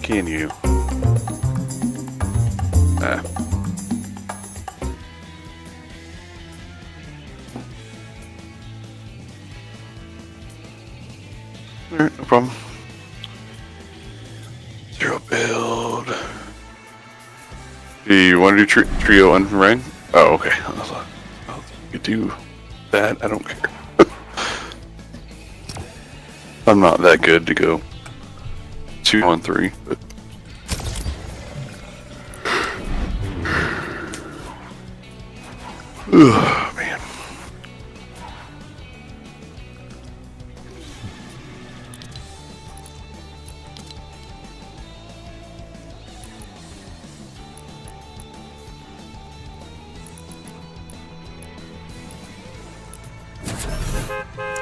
can you? Ah. Alright, no problem. Zero build. Do you want to do trio and rank? Oh, okay. I was like, oh, you could do that. I don't care. I'm not that good to go 2-on-3, but. Ugh, man.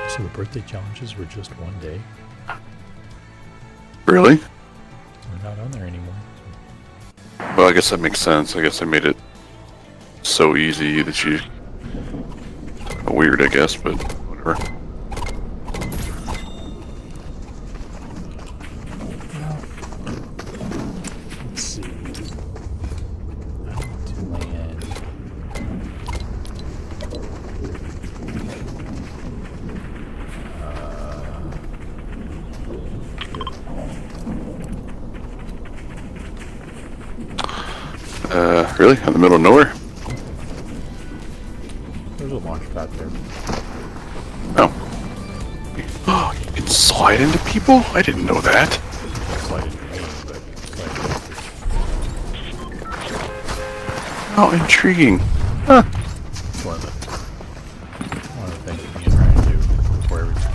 So the birthday challenges were just one day? Really? They're not on there anymore. Well, I guess that makes sense. I guess I made it so easy that you... Weird, I guess, but whatever. Let's see. I want to land. Really? In the middle of nowhere? There's a launch pad there. Oh. Oh, you can slide into people? I didn't know that. Slide into me, but slide How intriguing. Huh. it's one of the things that me and Ryan do before every time.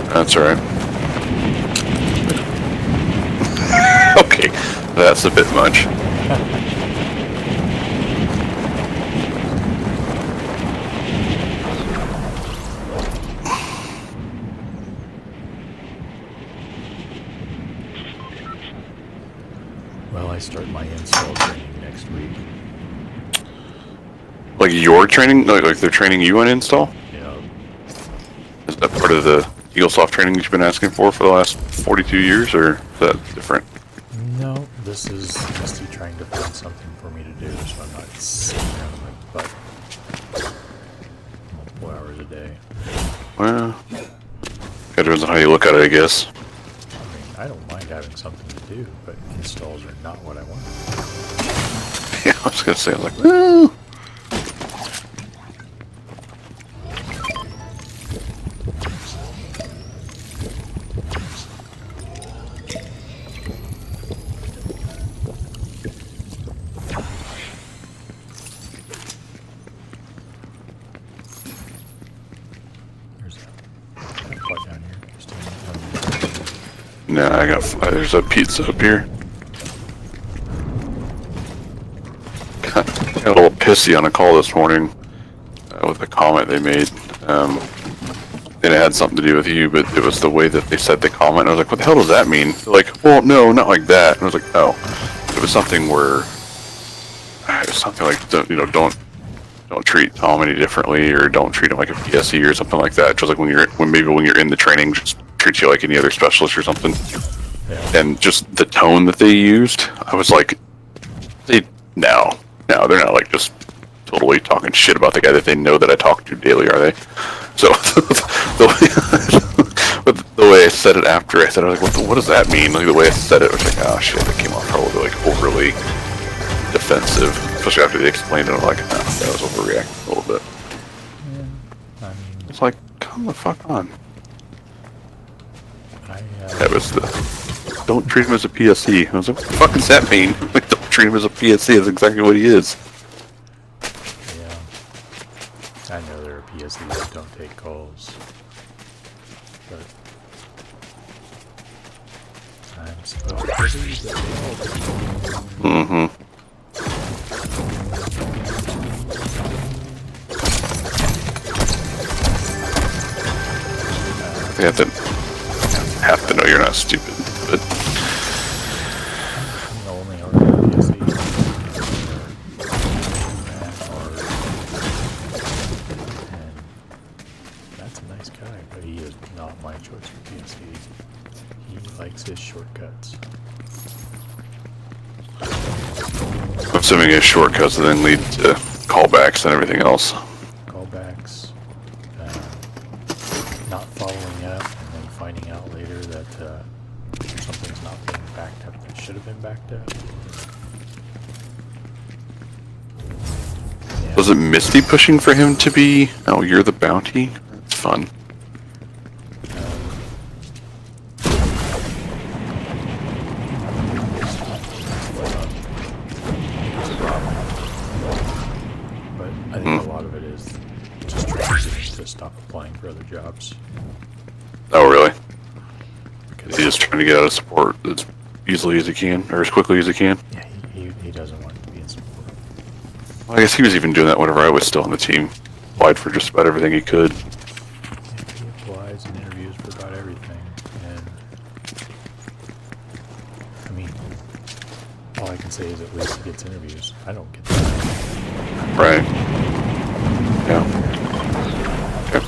That's alright. Okay, that's a bit much. Well, I start my install training next week. Like your training? Like they're training you on install? Yeah. Is that part of the EagleSoft training that you've been asking for the last 42 years, or is that different? No, this is Misty trying to find something for me to do, so I'm not sitting around my butt multiple hours a day. Well, it depends on how you look at it, I guess. I mean, I don't mind having something to do, but installs are not what I want. Yeah, I was gonna say, I was like, well. No, I got. There's a pizza up here. Got a little pissy on a call this morning with a comment they made. And it had something to do with you, but it was the way that they said the comment. And I was like, "What the hell does that mean?" They're like, "Well, no, not like that." And I was like, "Oh, it was something where it was something like, don't treat Tom any differently, or don't treat him like a PSE or something like that." Just like when you're in the training, just treat you like any other specialist or something. Yeah. And just the tone that they used, I was like, no, they're not like just totally talking shit about the guy that they know that I talk to daily, are they? So the way I said it after I said it, I was like, what does that mean? Like the way I said it, I was like, oh shit, that came off probably like overly defensive, especially after they explained it. I'm like, that was overreacting a little bit. Yeah, I mean, it's like, come the fuck on. That was the, don't treat him as a PSE. I was like, what the fuck does that mean? Like, don't treat him as a PSE. That's exactly what he is. Yeah. I know there are PSEs that don't take calls. But I'm supposed to believe that they all do. Mm-hmm. They have to have to know you're not stupid, but I'm the only RPSE and that's a nice guy, but he is not my choice for PSE. He likes his shortcuts. I'm assuming his shortcuts then lead to callbacks and everything else. Callbacks, not following up, and then finding out later that something's not being backed up that should have been backed up. Yeah. Was it Misty pushing for him to be, oh, you're the bounty? It's fun. But I think a lot of it is just trying to stop applying for other jobs. Oh, really? Because He's just trying to get out of support as easily as he can, or as quickly as he can. yeah, he doesn't want to be in support. Well, I guess he was even doing that whenever I was still on the team. Applied for just about everything he could. Yeah, he applies and interviews for about everything, and I mean, all I can say is at least he gets interviews. I don't get that. Right. Yeah. Okay.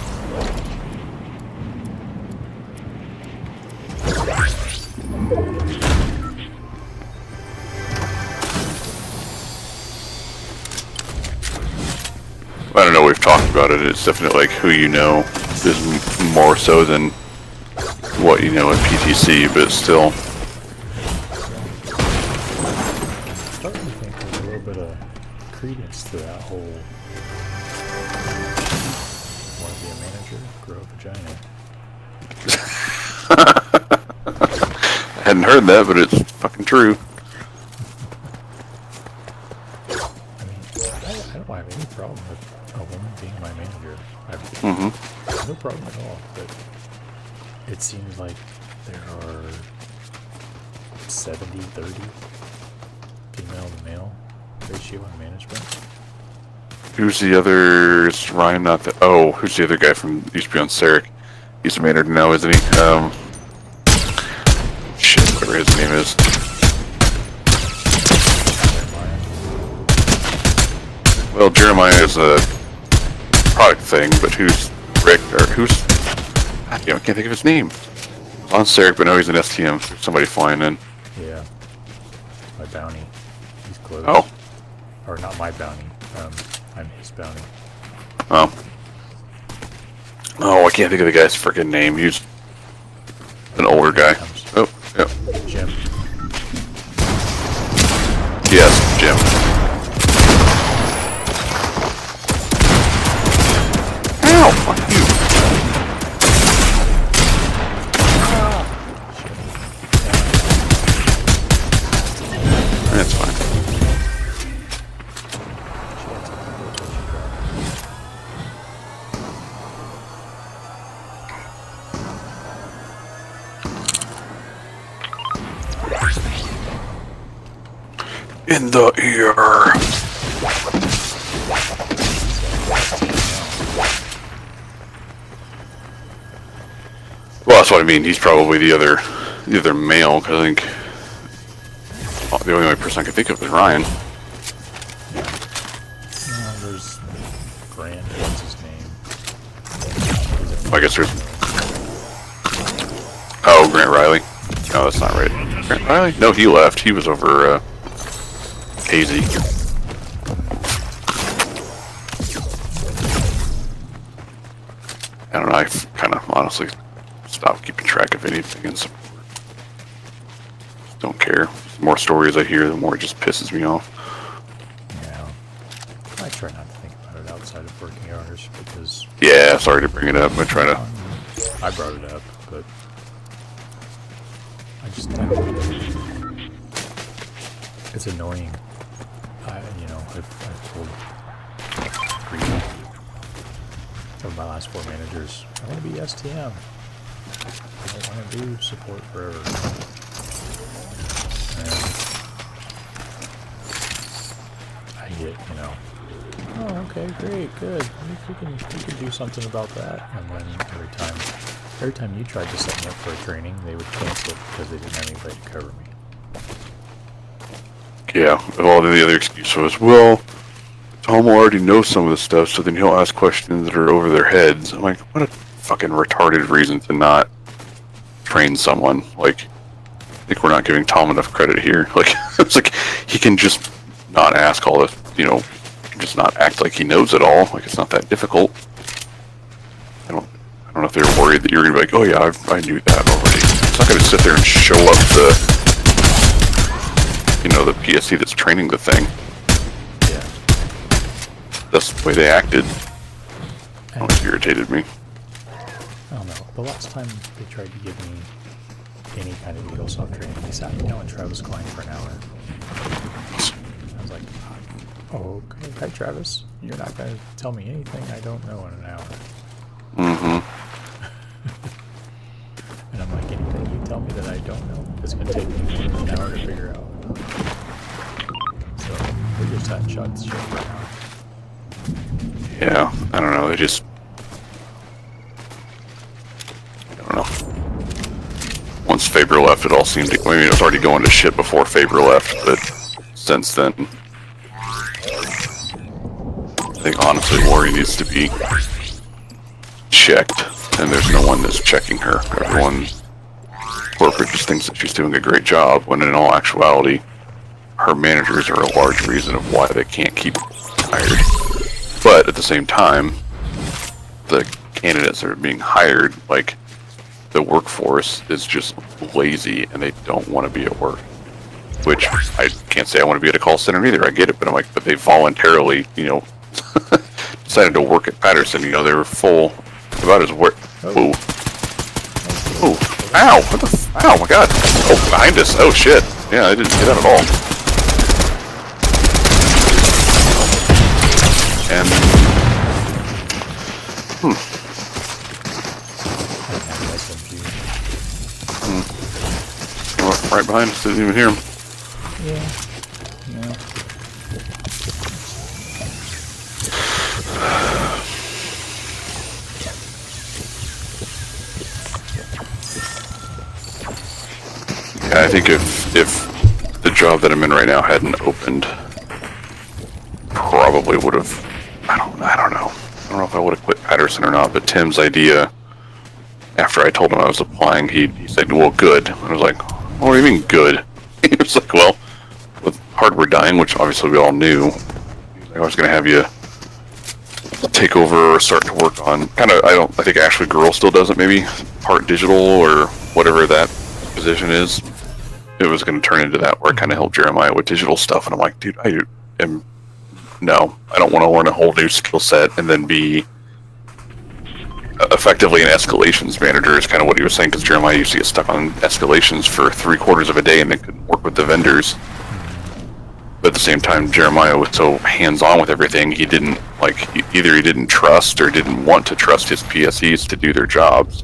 I don't know, we've talked about it. It's definitely like who you know is more so than what you know in PTC, but still. I'm starting to think there's a little bit of credence to that whole want to be a manager, grow a vagina. I hadn't heard that, but it's fucking true. I mean, I don't have any problem with a woman being my manager. I have no problem at all, but it seems like there are 70-30 female to male ratio in management. Who's the other? Is Ryan not the? Oh, who's the other guy from used to be on Sarek? He's a manager now, isn't he? Shit, whatever his name is. Well, Jeremiah is a product thing, but who's Rick or who's? I can't think of his name. He's on Sarek, but no, he's an STM. There's somebody flying in. Yeah. My bounty. He's close. Oh, Or not my bounty. I'm his bounty. oh, oh! I can't think of the guy's freaking name. He's an older guy. Oh, yeah. Jim. Yes, Jim. Ow! Fuck you. That's fine. In the ear. Well, that's what I mean. He's probably the other male, because I think the only person I can think of is Ryan. There's Grant. What's his name? I guess there's. Oh, Grant Riley. No, that's not right. Grant Riley? No, he left. He was over Hazy. I don't know. I've kind of honestly stopped keeping track of anything and don't care. The more stories I hear, the more it just pisses me off. Yeah. I try not to think about it outside of working hours because Yeah, sorry to bring it up. I try to. I brought it up, but I just it's annoying. I've told 3 of my last 4 managers I want to be STM. I don't want to do support forever. And I get, oh, okay, great, good. We can do something about that. And then every time Every time you tried to set me up for a training, they would cancel it because they didn't have anybody to cover me. Yeah, well, the other excuse was, well, Tom will already know some of the stuff, so then he'll ask questions that are over their heads. I'm like, what a fucking retarded reason to not train someone. Like, I think we're not giving Tom enough credit here. Like, it's like, he can just not ask all this, you know, just not act like he knows it all. Like, it's not that difficult. I don't know if they're worried that you're gonna be like, oh yeah, I knew that already. It's not gonna sit there and show up the, you know, the PSC that's training the thing. Yeah. That's the way they acted. It irritated me. I don't know. The last time they tried to give me any kind of EagleSoft training, they sat me down with Travis Klein for an hour. I was like, oh, okay. Hi, Travis. You're not going to tell me anything I don't know in an hour. Mm-hmm. And I'm like, anything you tell me that I don't know is going to take me more than an hour to figure out. So, we're just at shots shit right now. Yeah, I don't know. They just, I don't know. Once Faber left, it all seemed to, I mean, it was already going to shit before Faber left, but since then, I think honestly Lori needs to be checked, and there's no one that's checking her. Everyone, corporate just thinks that she's doing a great job, when in all actuality, her managers are a large reason of why they can't keep hired. But at the same time, the candidates that are being hired, like, the workforce is just lazy and they don't want to be at work. Which, I can't say I want to be at a call center either, I get it, but I'm like, but they voluntarily, you know, decided to work at Patterson, you know, they were full, about as work. Whoa. Oh, ow, what the ow, my god. Oh, behind us, oh shit. Yeah, I didn't see that at all. And, oh, right behind us, didn't even hear him. Yeah. No. Yeah, I think if the job that I'm in right now hadn't opened, probably would have, I don't know. I don't know if I would have quit Patterson or not, but Tim's idea, after I told him I was applying, he said, well, good. I was like, what do you mean good? He was like, well, with hardware dying, which obviously we all knew, I was going to have you take over or start to work on, kind of, I think Ashley Girl still does it maybe, part digital or whatever that position is. It was going to turn into that where I kind of helped Jeremiah with digital stuff, and I'm like, dude, I don't want to learn a whole new skill set and then be effectively an escalations manager is kind of what he was saying, because Jeremiah used to get stuck on escalations for 3/4 of a day and then couldn't work with the vendors. But at the same time, Jeremiah was so hands-on with everything, he didn't, like, either he didn't trust or didn't want to trust his PSEs to do their jobs.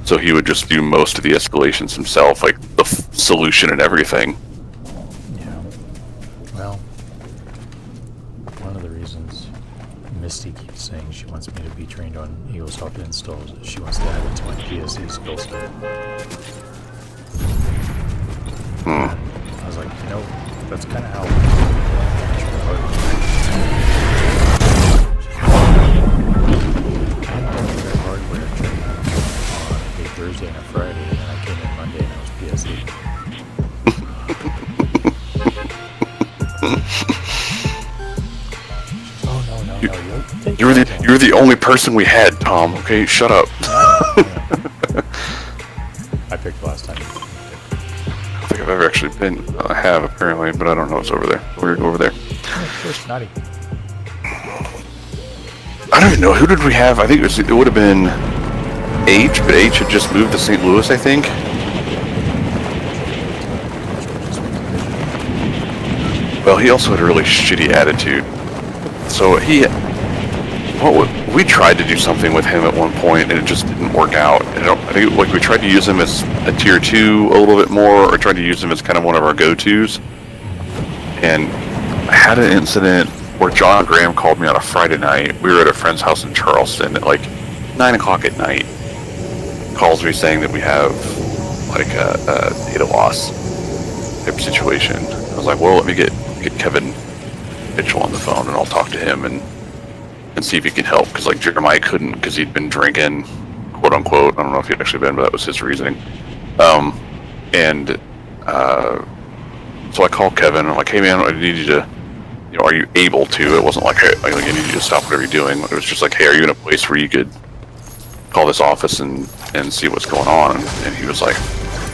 So he would just do most of the escalations himself, like the solution and everything. Yeah. Well, one of the reasons Misty keeps saying she wants me to be trained on EagleSoft installs is she wants to add it to my PSE skill set. I was like, you know, that's kind of how hardware training on a Thursday and a Friday, and then I came in Monday and I was PSE. Oh no, You're the only person we had, Tom. Okay, shut up. I picked last time. I don't think I've ever actually been. I have apparently, but I don't know what's over there. We're gonna go over there. Oh, sure, Snotty. I don't even know, who did we have? I think it would have been H, but H had just moved to St. Louis, I think. Well, he also had a really shitty attitude. So we tried to do something with him at one point, and it just didn't work out. I think like we tried to use him as a tier 2 a little bit more, or tried to use him as kind of one of our go-tos. And I had an incident where John Graham called me on a Friday night. We were at a friend's house in Charleston at like 9 o'clock at night. calls me saying that we have like a data loss type situation. I was like, well, let me get Kevin Mitchell on the phone, and I'll talk to him and see if he can help. Because like Jeremiah couldn't, because he'd been drinking, quote unquote. I don't know if he'd actually been, but that was his reasoning. So I called Kevin. I'm like, hey man, I need you to, are you able to? It wasn't like, hey, I need you to stop whatever you're doing. It was just like, hey, are you in a place where you could call this office and see what's going on? And he was like,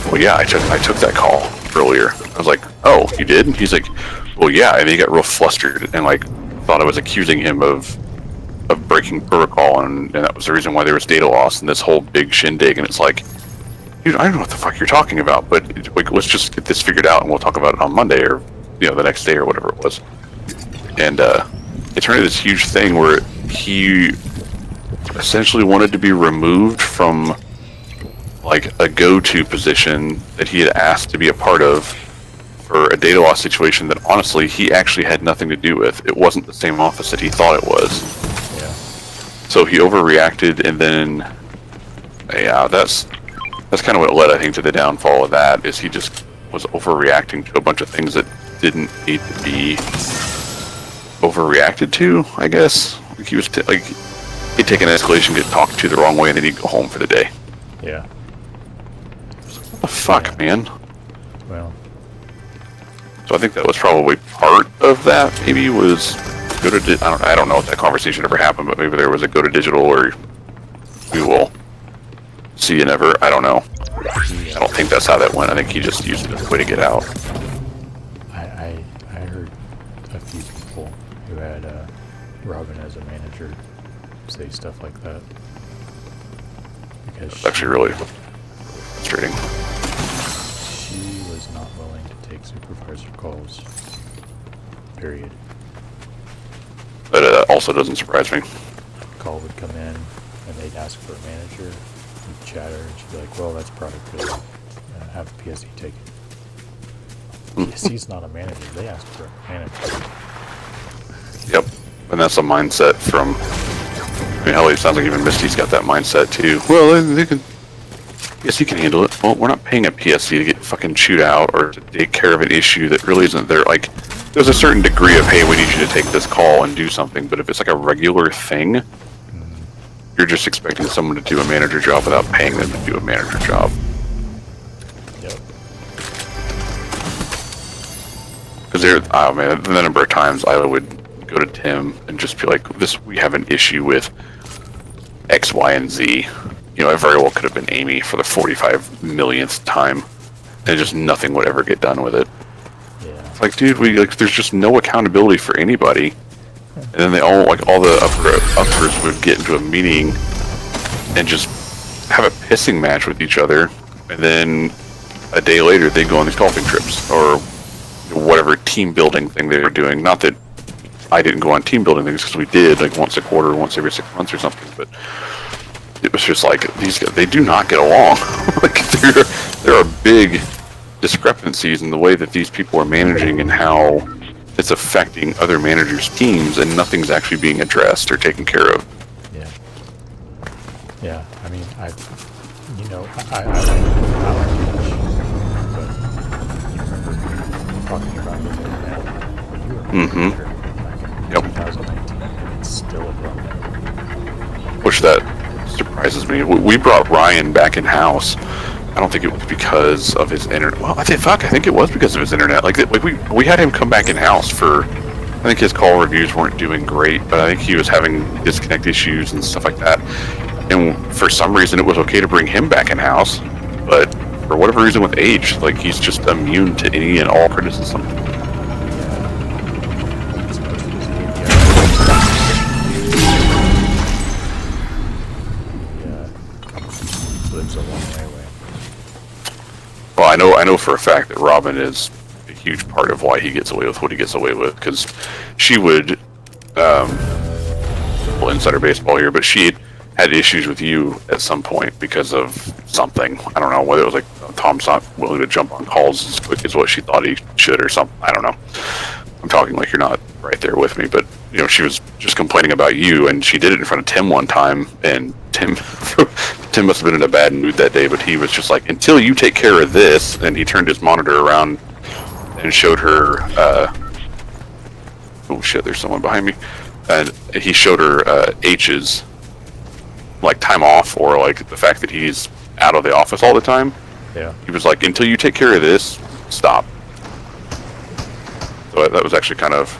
well, yeah, I took that call earlier. I was like, oh, you did? And he's like, well, yeah. And he got real flustered and like thought I was accusing him of breaking protocol, and that was the reason why there was data loss and this whole big shindig. And it's like, dude, I don't know what the fuck you're talking about, but like, let's just get this figured out and we'll talk about it on Monday or the next day or whatever it was. And it turned into this huge thing where he essentially wanted to be removed from like a go-to position that he had asked to be a part of for a data loss situation that honestly he actually had nothing to do with. It wasn't the same office that he thought it was. Yeah. So he overreacted, and then that's kind of what led, I think, to the downfall of that. Is he just was overreacting to a bunch of things that didn't need to be overreacted to, I guess. Like he was he'd take an escalation, get talked to the wrong way, and then he'd go home for the day. Yeah. What the fuck, man? Well. So I think that was probably part of that. Maybe was go to I don't know if that conversation ever happened, but maybe there was a go to digital, or we will see you never. I don't know. I don't think that's how that went. I think he just used it as a way to get out. I heard a few people who had Robin as a manager say stuff like that. Because It's actually really frustrating. She was not willing to take supervisor calls. Period. But that also doesn't surprise me. Call would come in and they'd ask for a manager. We'd chat her and she'd be like, well, that's product good. Have the PSE take it. PSE's not a manager. They asked for a manager. Yep. And that's a mindset from... I mean, hell, it sounds like even Misty's got that mindset too. Well, they can... PSE can handle it. Well, we're not paying a PSE to get fucking chewed out or to take care of an issue that really isn't there. Like, there's a certain degree of, hey, we need you to take this call and do something. But if it's like a regular thing, you're just expecting someone to do a manager job without paying them to do a manager job. Yep. Because oh man, the number of times I would go to Tim and just be like, we have an issue with X, Y, and Z. It very well could have been Amy for the 45 millionth time, and just nothing would ever get done with it. Yeah. It's like, dude, there's just no accountability for anybody. And then they all the uppers would get into a meeting and just have a pissing match with each other, and then a day later they'd go on these golfing trips or whatever team building thing they were doing. Not that I didn't go on team building things, because we did like once a quarter, once every 6 months or something, but it was just like, these guys, they do not get along. Like there are big discrepancies in the way that these people are managing and how it's affecting other managers' teams, and nothing's actually being addressed or taken care of. Yeah. Yeah. I mean, I like Mitch, but you remember talking about the internet when you were manager back in 2019, and it's still a problem. Which that surprises me. We brought Ryan back in house. I don't think it was because of his internet. Well, I think it was because of his internet. Like we had him come back in house for. I think his call reviews weren't doing great, but I think he was having disconnect issues and stuff like that. And for some reason, it was okay to bring him back in house, but for whatever reason, with age, like he's just immune to any and all criticism. Lives a long way away. Well, I know for a fact that Robin is a huge part of why he gets away with what he gets away with, because she would, well, insider baseball here, but she had issues with you at some point because of something. I don't know, whether it was like Tom's not willing to jump on calls as quick as what she thought he should or something. I don't know. I'm talking like you're not right there with me, but she was just complaining about you, and she did it in front of Tim one time, and Tim. Tim must have been in a bad mood that day, but he was just like, until you take care of this, and he turned his monitor around and showed her. Oh shit! There's someone behind me, and he showed her H's like time off, or like the fact that he's out of the office all the time. Yeah. He was like, until you take care of this, stop. So that was actually kind of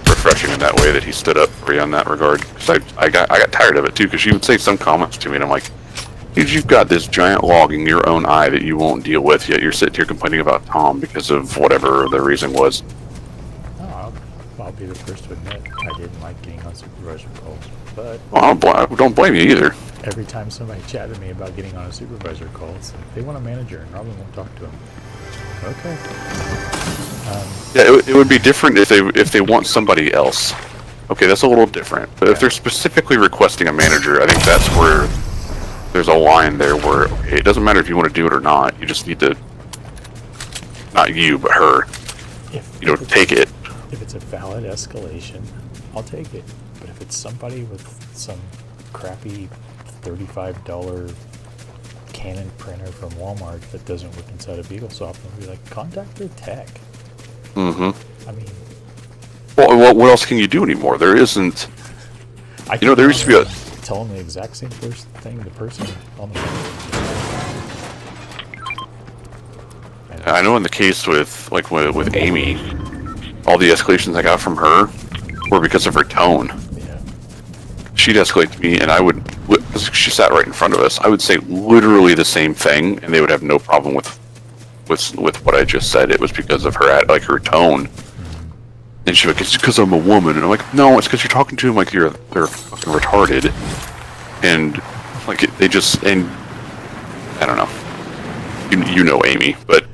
refreshing in that way that he stood up for you in that regard. Because I got tired of it too, because she would say some comments to me, and I'm like, dude, you've got this giant log in your own eye that you won't deal with, yet you're sitting here complaining about Tom because of whatever the reason was. Oh, I'll be the first to admit I didn't like getting on supervisor calls, but Well, I don't blame you either. every time somebody chatted to me about getting on a supervisor call, it's like, they want a manager and Robin won't talk to him. Okay. Yeah, it would be different if they want somebody else. Okay, that's a little different. But if they're specifically requesting a manager, I think that's where there's a line there where okay, it doesn't matter if you want to do it or not. You just need to, not you, but her. Take it. If it's a valid escalation, I'll take it. But if it's somebody with some crappy $35 Canon printer from Walmart that doesn't work inside a BeagleSoft, I'll be like, contact their tech. Mm-hmm. I mean, well, what else can you do anymore? There isn't. There used to be a. Tell them the exact same first thing the person on the phone. I know in the case with Amy, all the escalations I got from her were because of her tone. Yeah. She'd escalate to me, and I would, because she sat right in front of us, I would say literally the same thing, and they would have no problem with what I just said. It was because of her her tone. And she's like, it's because I'm a woman, and I'm like, no, it's because you're talking to them like they're fucking retarded, and like they just, and I don't know, you know Amy, but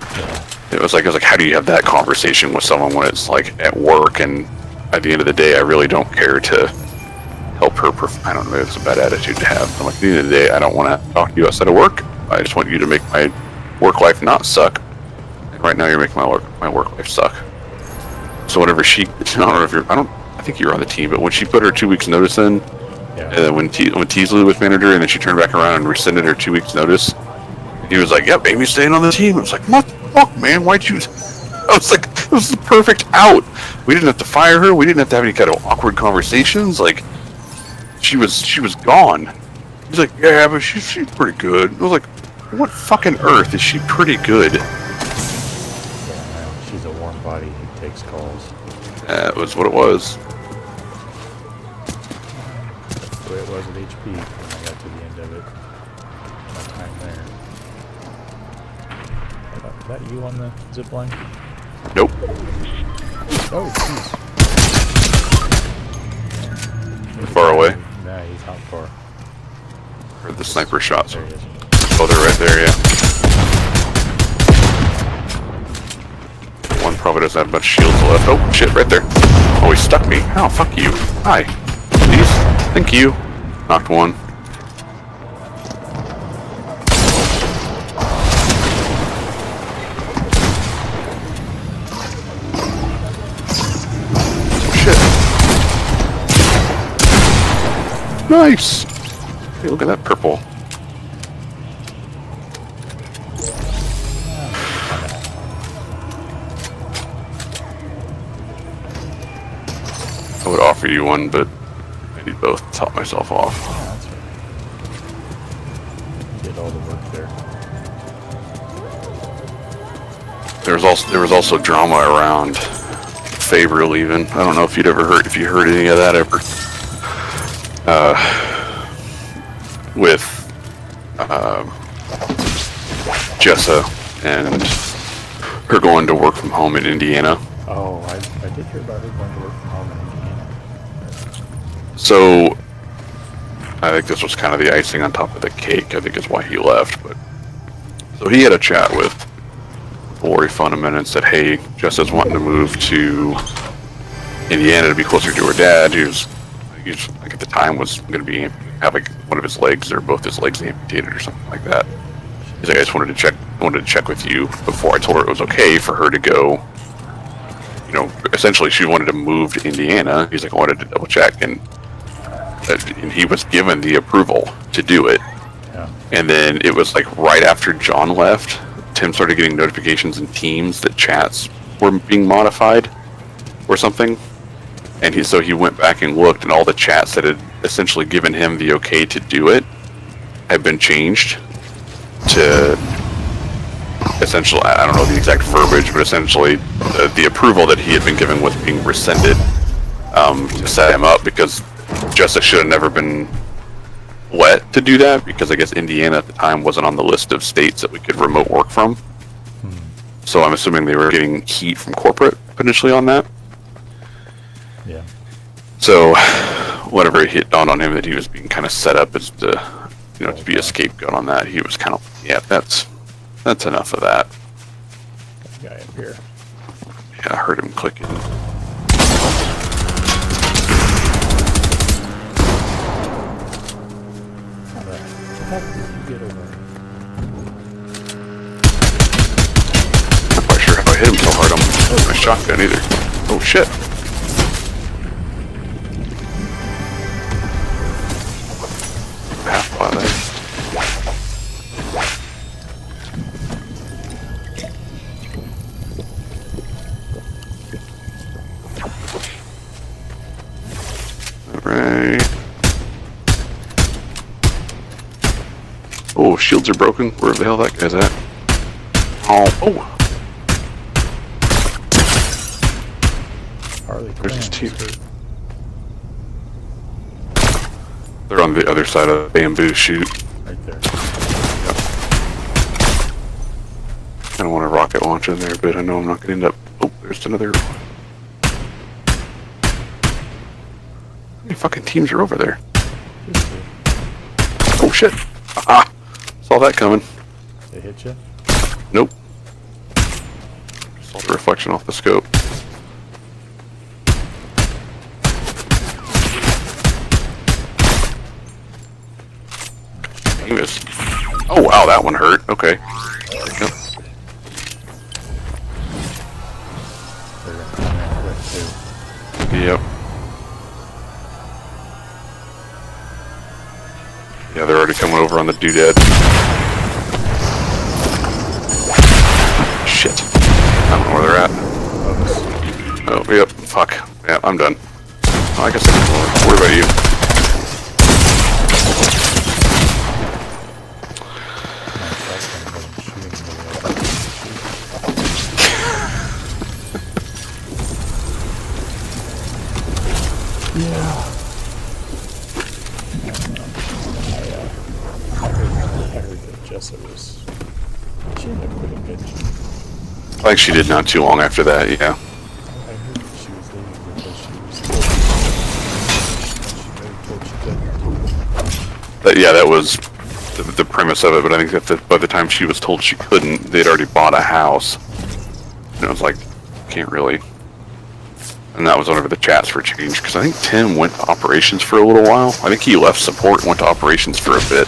it was like how do you have that conversation with someone when it's like at work, and at the end of the day, I really don't care to help her. I don't know, it's a bad attitude to have. I'm like, at the end of the day, I don't want to talk to you outside of work. I just want you to make my work life not suck. And right now, you're making my work life suck. So whenever I think you were on the team, but when she put her 2 weeks notice in, and then when Teasley was manager, and then she turned back around and rescinded her 2 weeks notice, he was like, yep, Amy's staying on the team. I was like, what the fuck, man? Why'd you? I was like, it was the perfect out. We didn't have to fire her. We didn't have to have any kind of awkward conversations. Like, she was gone. He's like, yeah, but she's pretty good. I was like, what fucking earth is she pretty good? Yeah, she's a warm body who takes calls. That was what it was. That's the way it was at HP when I got to the end of it. My time there. Is that you on the zip line? Nope. Oh, jeez. Far away. Nah, he's not far. Heard the sniper shots. There he is. Oh, they're right there, yeah. One probably doesn't have much shields left. Oh, shit, right there. Oh, he stuck me. Oh, fuck you. Hi. Please. Thank you. Knocked one. Shit. Nice. Hey, look at that purple. I would offer you one, but I need both to top myself off. Yeah, that's right. Did all the work there. There was also drama around Faber leaving. I don't know if you heard any of that ever. With Jessa and her going to work from home in Indiana. Oh, I did hear about her going to work from home in Indiana. So I think this was kind of the icing on top of the cake. I think is why he left. But so he had a chat with Lori Funneman and said, "Hey, Jessa's wanting to move to Indiana to be closer to her dad, who's like at the time was going to be have like one of his legs or both his legs amputated or something like that." He's like, "I just wanted to check with you before I told her it was okay for her to go." You know, essentially she wanted to move to Indiana. He's like, "I wanted to double check," and and he was given the approval to do it. Yeah. And then it was like right after John left, Tim started getting notifications in Teams that chats were being modified or something. And he went back and looked, and all the chats that had essentially given him the okay to do it had been changed to essentially, I don't know the exact verbiage, but essentially the approval that he had been given was being rescinded to set him up, because Justice should have never been let to do that, because I guess Indiana at the time wasn't on the list of states that we could remote work from. So I'm assuming they were getting heat from corporate potentially on that. Yeah. So whenever it hit dawned on him that he was being kind of set up as to be a scapegoat on that, he was kind of, yeah, that's enough of that. Got a guy up here. Yeah, I heard him clicking. How the heck did you get over? I'm not quite sure how I hit him so hard on my shotgun either. Oh shit. Half by there. Alright. Oh, shields are broken. Where the hell that guy's at? Oh. Harley There's his Quinn. team. They're on the other side of the bamboo chute. Right there. I don't want to rocket launch in there, but I know I'm not going to end up... Oh, there's another... How many fucking teams are over there? Oh shit! Aha! Saw that coming. They hit you? Nope. Saw the reflection off the scope. He was... Oh wow, that one hurt. Okay. Yep. They're gonna come in quick too. Yep. Yeah, they're already coming over on the doodad. Shit. I don't know where they're at. Oh, yep. Fuck. Yeah, I'm done. Oh, I guess I can. What about you? Yeah. I heard that Jessa was... She ended up quitting, didn't she? I think she did not too long after that, yeah. I heard that she was leaving because she was told she couldn't. Yeah, that was the premise of it, but I think that by the time she was told she couldn't, they'd already bought a house. And it was like, can't really... And that was whenever the chats were changed, because I think Tim went to operations for a little while. I think he left support and went to operations for a bit.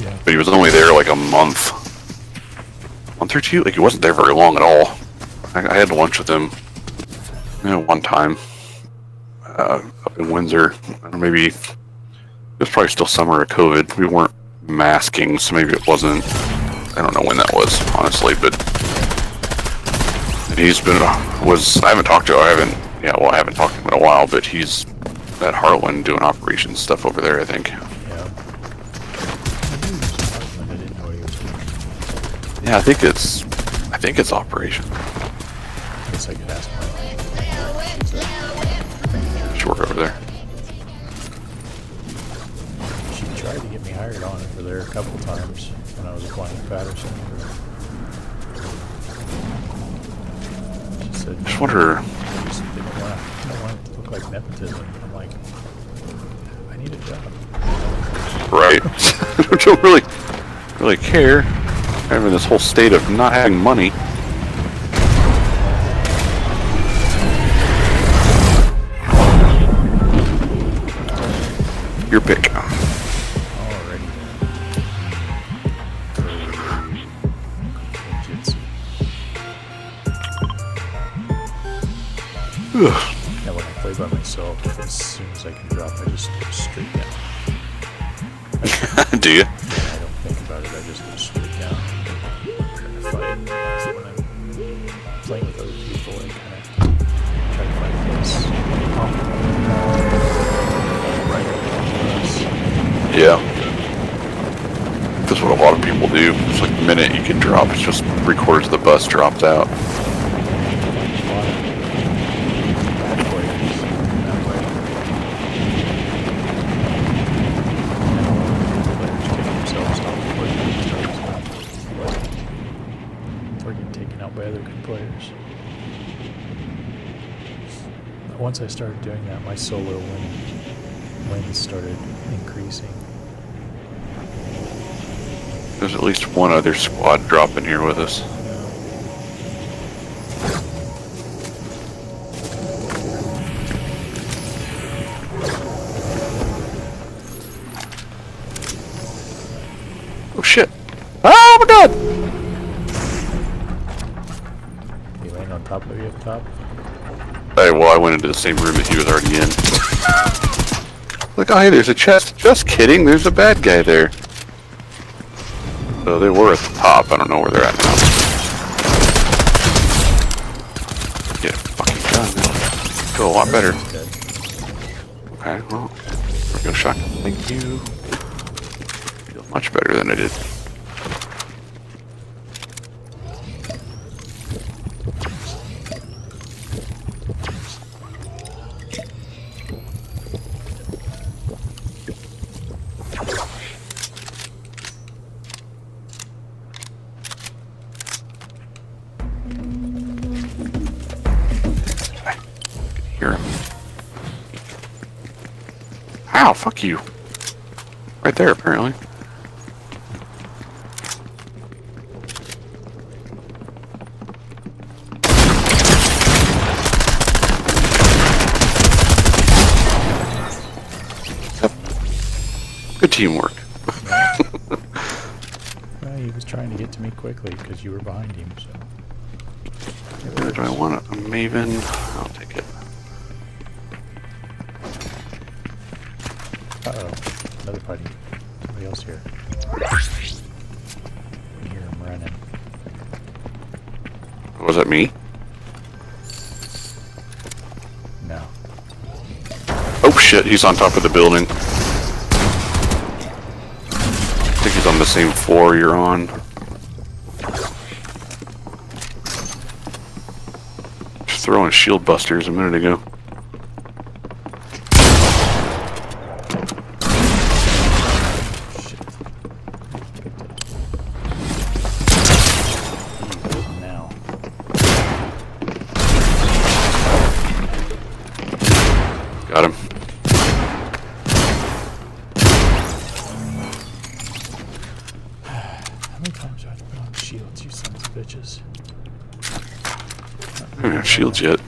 Yeah. But he was only there like a month or two. Like, he wasn't there very long at all. I had lunch with him, one time up in Windsor. Or maybe it was probably still summer of COVID. We weren't masking, so maybe it wasn't. I don't know when that was, honestly. But and he's been I haven't talked to him. I haven't talked to him in a while. But he's at Heartland doing operations stuff over there, I think. Yeah. I didn't know he was doing. Yeah, I think it's operation. I guess I could ask my Should work over there. She tried to get me hired on over there a couple times when I was applying to Patterson. She said, I just wonder. I just didn't want it to look like nepotism. I'm like, I need a job. Right. I don't really care. Having this whole state of not having money. Your pick. Alrighty then. Jitsu. Ugh. Yeah, when I play by myself, as soon as I can drop, I just go straight down. Do you? I don't think about it, I just go straight down. Try to fight. So when I'm playing with other people, I kind of try to find a place off the right us. Yeah. That's what a lot of people do. It's like the minute you can drop, it's just 3/4 of the bus dropped out. Once I started doing that, my solo wins started increasing. There's at least one other squad dropping here with us. Oh shit! Oh my god! You laying on top of you up top? Hey, well, I went into the same room that he was already in. Look, oh, hey, there's a chest. Just kidding, there's a bad guy there. So they were at the top. I don't know where they're at now. Get a fucking gun now. Go a lot better. Okay, well, there we go, shotgun. Thank you. Feel much better than I did. Ow, fuck you. Right there, apparently. Yep. Good teamwork. Well, he was trying to get to me quickly because you were behind him, so. Do I want a Maven? I'll take it. Uh-oh. Another buddy. Somebody else here. I hear him running. Was that me? No. Oh shit, he's on top of the building. I think he's on the same floor you're on. Just throwing shield busters a minute ago. Now. Got him. How many times do I have to put on shields, you sons of bitches? I don't have shields yet.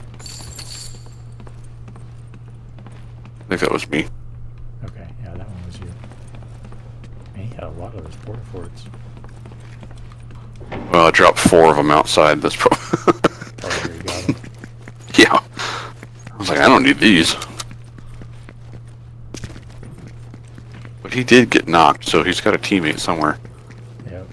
I think that was me. Okay, yeah, that one was you. Man, he had a lot of those porta forts. Well, I dropped 4 of them outside. That's probably. Probably where you got them. Yeah. I was like, I don't need these. But he did get knocked, so he's got a teammate somewhere. Yep.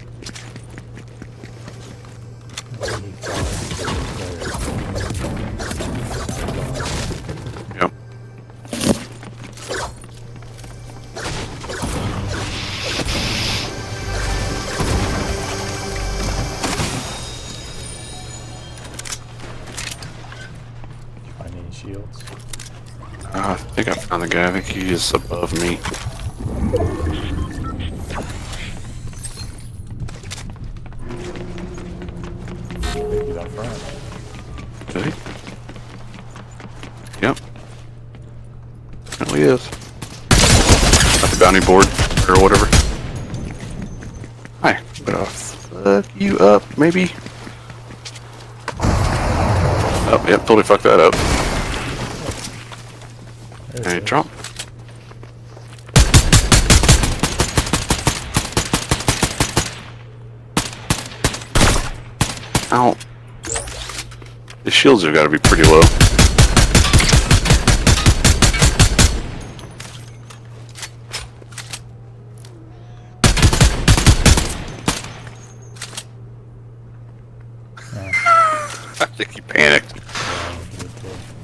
Yep. Find any shields? I think I found the guy. I think he is above me. He's out front. Is he? Yep. Oh, he is. At the bounty board, or whatever. Hi. Fuck you up, maybe? Oh, yep, totally fucked that up. Hey, drop. Ow. The shields have got to be pretty low. I think he panicked.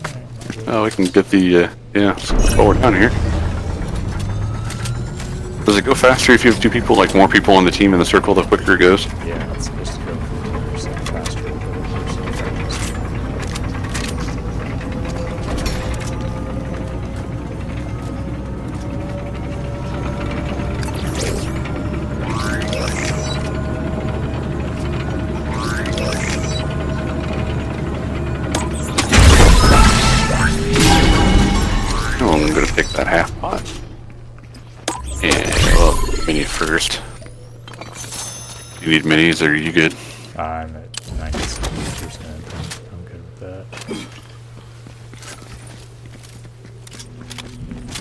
Alright, Oh, we can get the, yeah, oh, we're down here. Does it go faster if you have two people, like more people on the team in the circle, the quicker it goes? yeah, it's supposed to go 50% faster with the person fastest. Oh, I'm gonna pick that half pot. Yeah, well, mini first. You need minis, or are you good? I'm at 97%. I'm good with that.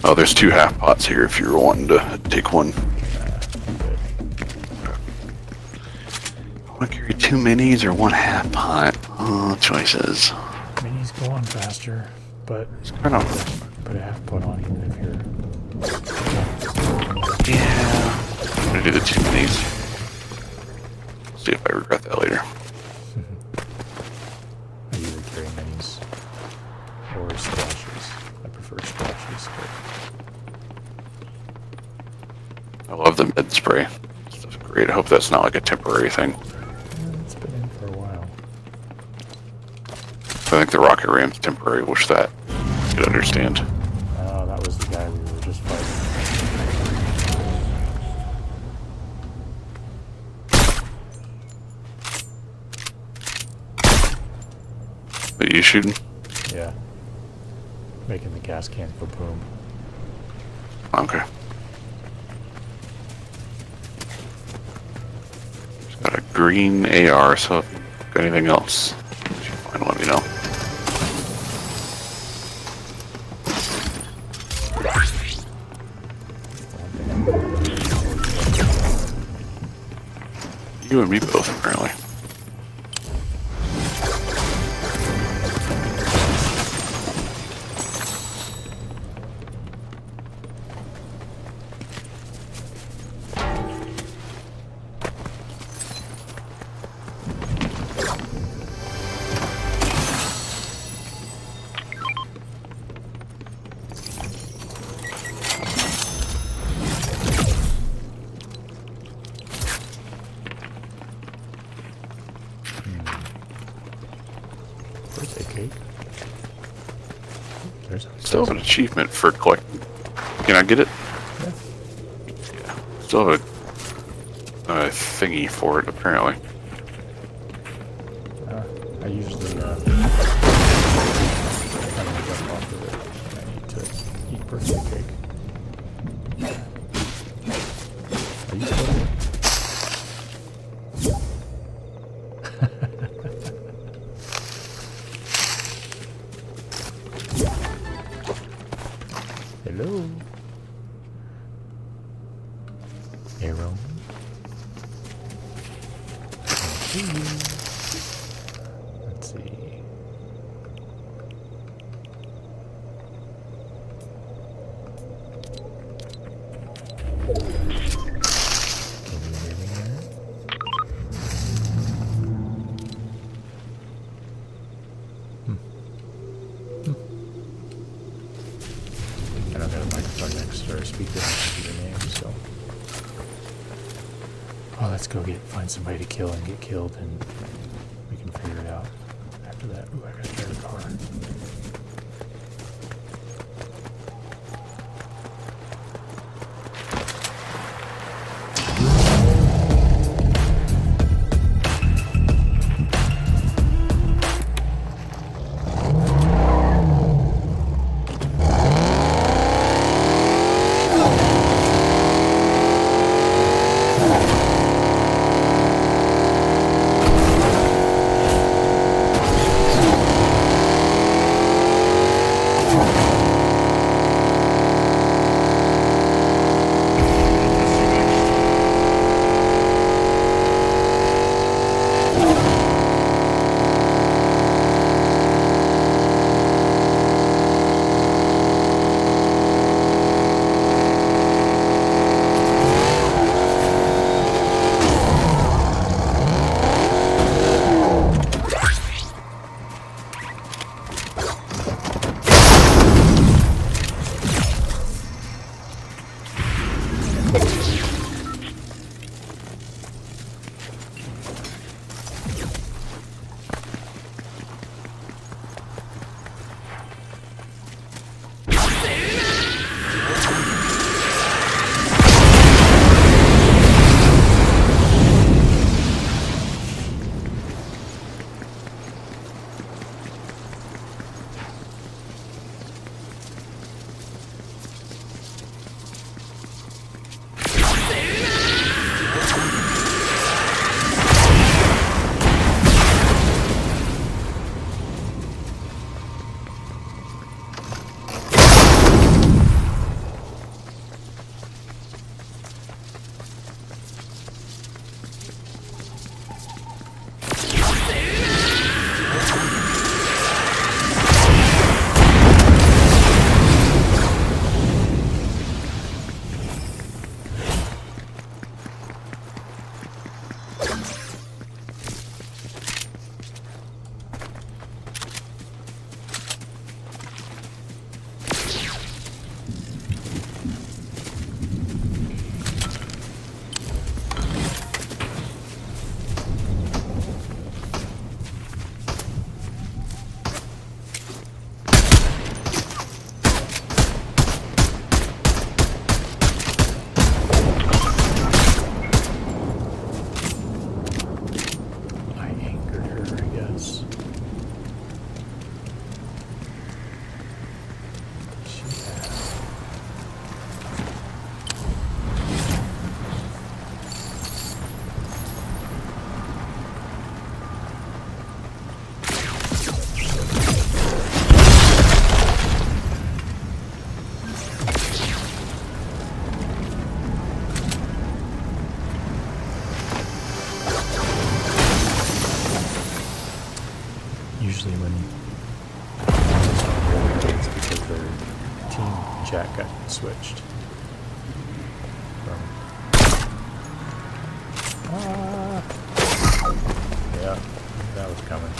Oh, there's two half pots here if you're wanting to take one. I'm good. I want to carry two minis or one half pot. Oh, choices. Minis go on faster, but It's kind of... put a half pot on even if you're... Yeah. I'm gonna do the two minis. See if I regret that later. I usually carry minis or splashes. I prefer splashes, but I love the mid spray. Stuff's great. I hope that's not like a temporary thing. it's been in for a while. I think the rocket ram's temporary, which that you could understand. Oh, that was the guy we were just fighting. But you shooting? Yeah. Making the gas can go boom. Okay. Just got a green AR, so if you've got anything else, if you find, let me know. You and me both, apparently. Birthday cake. There's a Still have an achievement for collecting. Can I get it? Yeah. Yeah. Still have a thingy for it, apparently. I usually kind of jump off of it when I need to eat birthday cake. Are you still here? Hello? Arrow. Let's see. Can you hear me there? I don't have a microphone next or a speaker next to your name, so. Oh, let's go find somebody to kill and get killed, and we can figure it out after that. Ooh, I gotta start a car. Usually when it's because their team chat got switched from yeah, that was coming.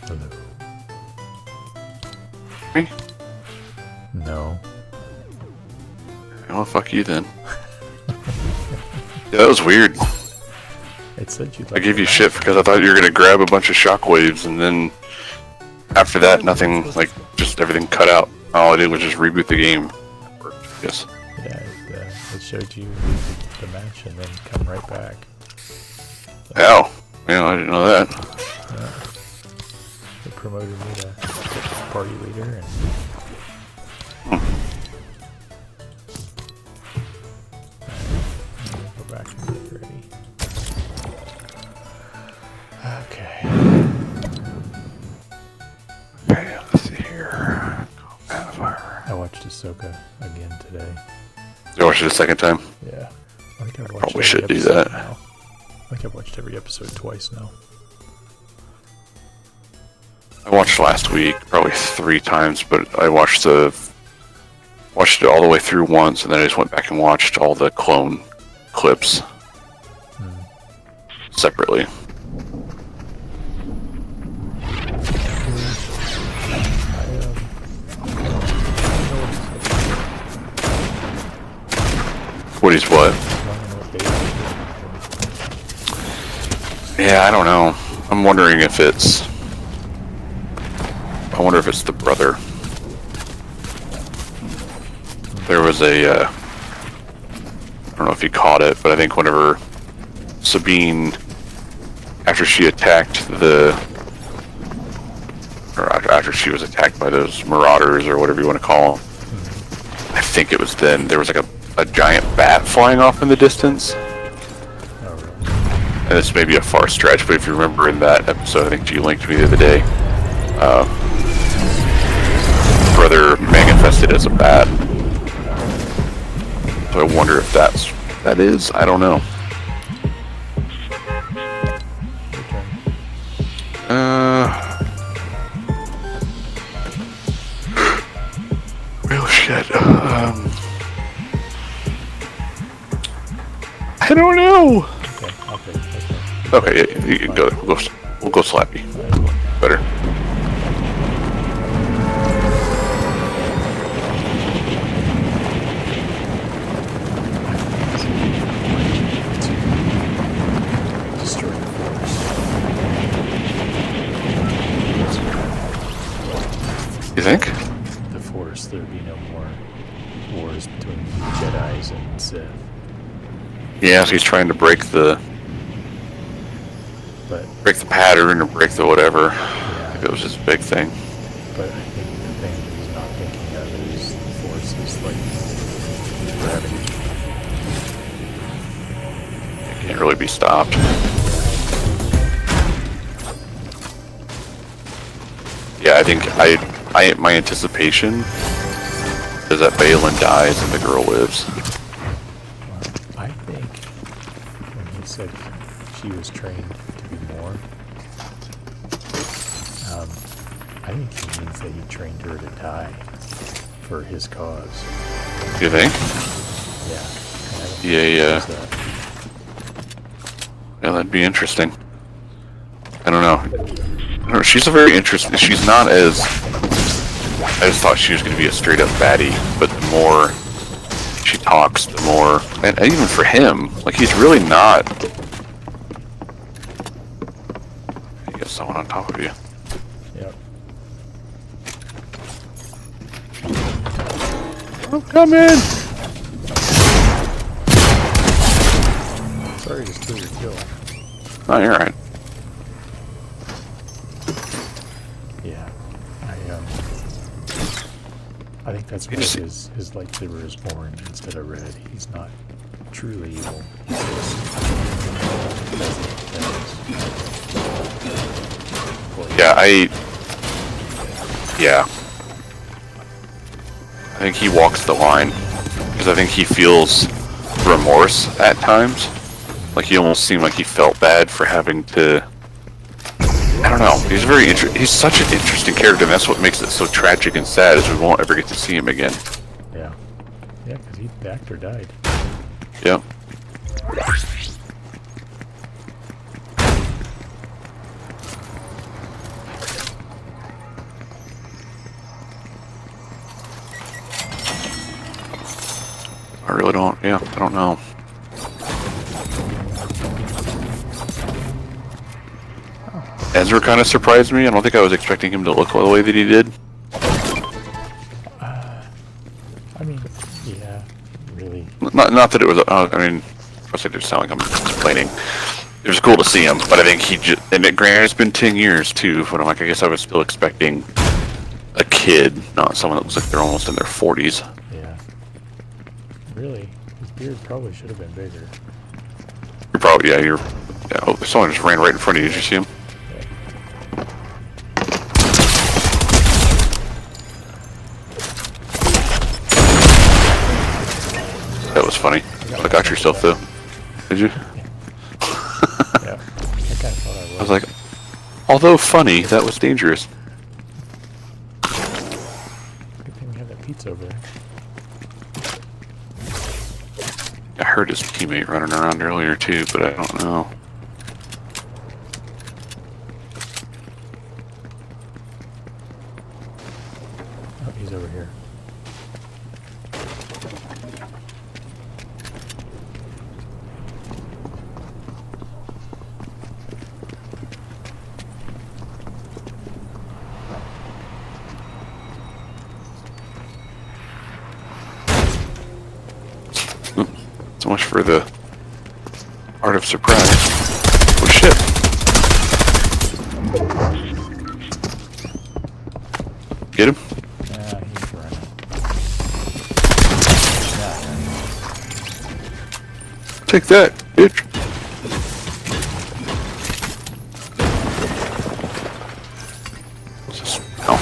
Hello. Me? No. Oh, fuck you then. Yeah, that was weird. It said you'd I like gave to you laugh. shit because I thought you were gonna grab a bunch of shockwaves, and then after that, nothing, like, just everything cut out. All I did was just reboot the game. Yes. Yeah, it showed you leave the match and then come right back. Ow. Yeah, I didn't know that. It promoted me to party leader and go back and get ready. Okay. Okay, let's see here. Pacifier. I watched Ahsoka again today. You watched it a second time? Yeah. I think I've watched Probably every should do episode that. now. I think I've watched every episode twice now. I watched last week probably 3 times, but I watched it all the way through once, and then I just went back and watched all the clone clips separately. Woody's what? Yeah, I don't know. I'm wondering if it's... I wonder if it's the brother. There was a... I don't know if you caught it, but I think whenever Sabine, after she attacked the... Or after she was attacked by those marauders, or whatever you want to call them, I think it was then, there was like a giant bat flying off in the distance. Oh, really? And this may be a far stretch, but if you remember in that episode, I think you linked me the other day, brother manifested as a bat. So I wonder if that is. I don't know. Real shit. I don't know. Okay, I'll take it. Okay, yeah, you can go. We'll go Slappy. Better. Destroy the forest. You think? The forest, there'd be no more wars between Jedis and Sith. Yeah, so he's trying to break the But pattern or break the whatever. yeah, I think it was his big thing. but I think the thing he's not thinking of is the force is like gravity. It can't really be stopped. Yeah, I think my anticipation is that Balin dies and the girl lives. I think when he said she was trained to be more, I think he means that he trained her to die for his cause. You think? Yeah. And I don't think Yeah, he yeah. does that. Yeah, that'd be interesting. I don't know. She's a very interesting. She's not as. I just thought she was going to be a straight up baddie, but the more she talks, the more. And even for him, like, he's really not. You got someone on top of you. Yep. Oh, come in! Sorry to steal your kill. Oh, you're right. Yeah. I think that's why his lightsaber is orange instead of red. He's not truly evil. He's just Yeah, I think he walks the line because I think he feels remorse at times. Like, he almost seemed like he felt bad for having to. I don't know. He's such an interesting character, and that's what makes it so tragic and sad. Is we won't ever get to see him again. Yeah. Yeah, because the actor died. Yep. I really don't. Yeah, I don't know. Ezra kind of surprised me. I don't think I was expecting him to look the way that he did. I mean, yeah, really. Not that it was. I mean, of course, I do sound like I'm complaining. It was cool to see him, but I think he just. And granted, it's been 10 years too. But I'm like, I guess I was still expecting a kid, not someone that looks like they're almost in their 40s. Yeah. Really, his beard probably should have been bigger. You're probably Yeah, oh, someone just ran right in front of you. Did you see him? That was funny. I got yourself though. Did you? Yeah. I kind of thought I I was like, although funny, that was dangerous. Good thing we have that pizza over there. I heard his teammate running around earlier too, but I don't know. Oh, he's over here. So much for the art of surprise. Oh shit! Get him? He's running. Take that, bitch. What's this? Oh.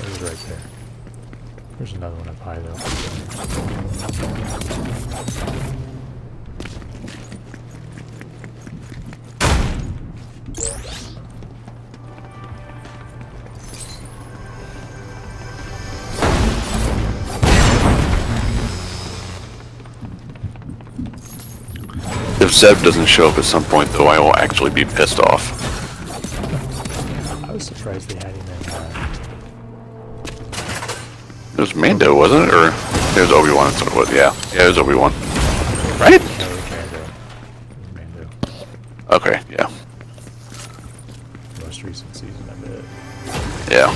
It was right there. There's another one up high though. If Zeb doesn't show up at some point, though, I will actually be pissed off. I was surprised they had him in. It was Mando, wasn't it? Or it was Obi-Wan, that's what it was. Yeah, it was Obi-Wan. Right? No, it was Mando. It was Mando. Okay, yeah. Most recent season of it. Yeah.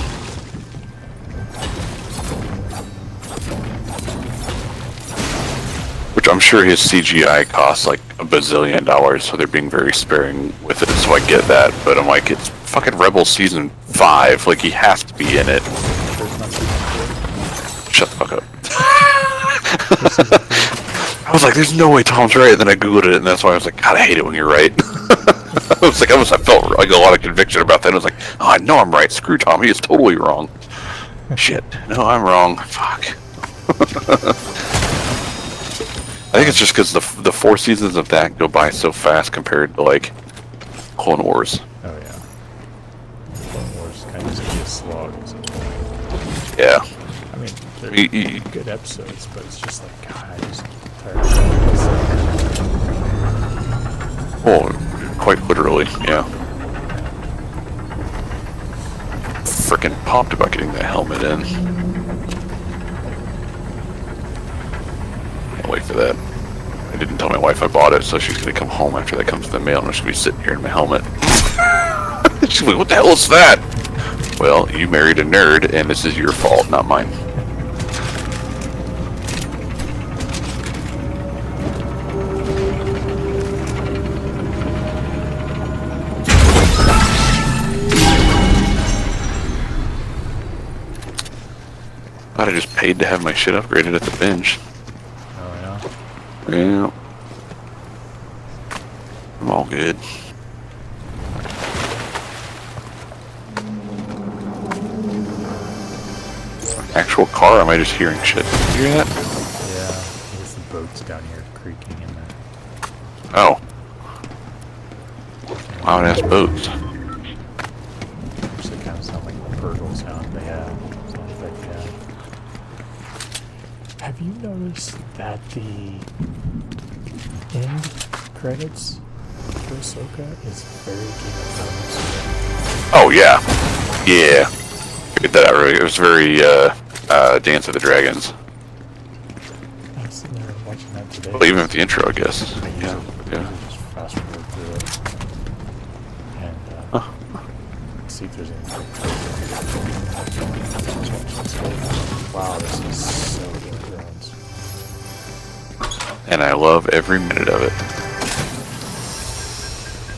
Which I'm sure his CGI costs like $1 bazillion, so they're being very sparing with it, so I get that. But I'm like, it's fucking Rebels Season 5, like he has to be in it. There's not season 4. Shut the fuck up. I was like, there's no way Tom's right, and then I googled it, and that's why I was like, God, I hate it when you're right. I was like, I felt like a lot of conviction about that. I was like, oh, I know I'm right. Screw Tom, he is totally wrong. Shit, no, I'm wrong. Fuck. I think it's just because the 4 seasons of that go by so fast compared to like Clone Wars. Oh yeah. Clone Wars kind of used to be a slog. So. Yeah. I mean, they're good episodes, but it's just like, God, I just tired of it. Well, quite literally, yeah. Frickin' pumped about getting that helmet in. Can't wait for that. I didn't tell my wife I bought it, so she's gonna come home after that comes to the mail, and I'm just gonna be sitting here in my helmet. She's like, what the hell is that? Well, you married a nerd, and this is your fault, not mine. Thought I just paid to have my shit upgraded at the bench. Oh yeah. Yeah. I'm all good. Actual car, or am I just hearing shit? You hear that? Yeah. I guess the boat's down here creaking in there. Oh. Loud ass boats. Actually kind of sound like the purgle sound they have. Sound effect they have. Have you noticed that the end credits for Ahsoka is very Game of Thrones? Oh yeah. Yeah. Figured that out really. It was very Dance of the Dragons. I was sitting there watching that today. Well, even with the intro, I guess. I Yeah. Yeah. just fast forward through it and see if there's anything. Wow, this is so Game of Thrones. And I love every minute of it.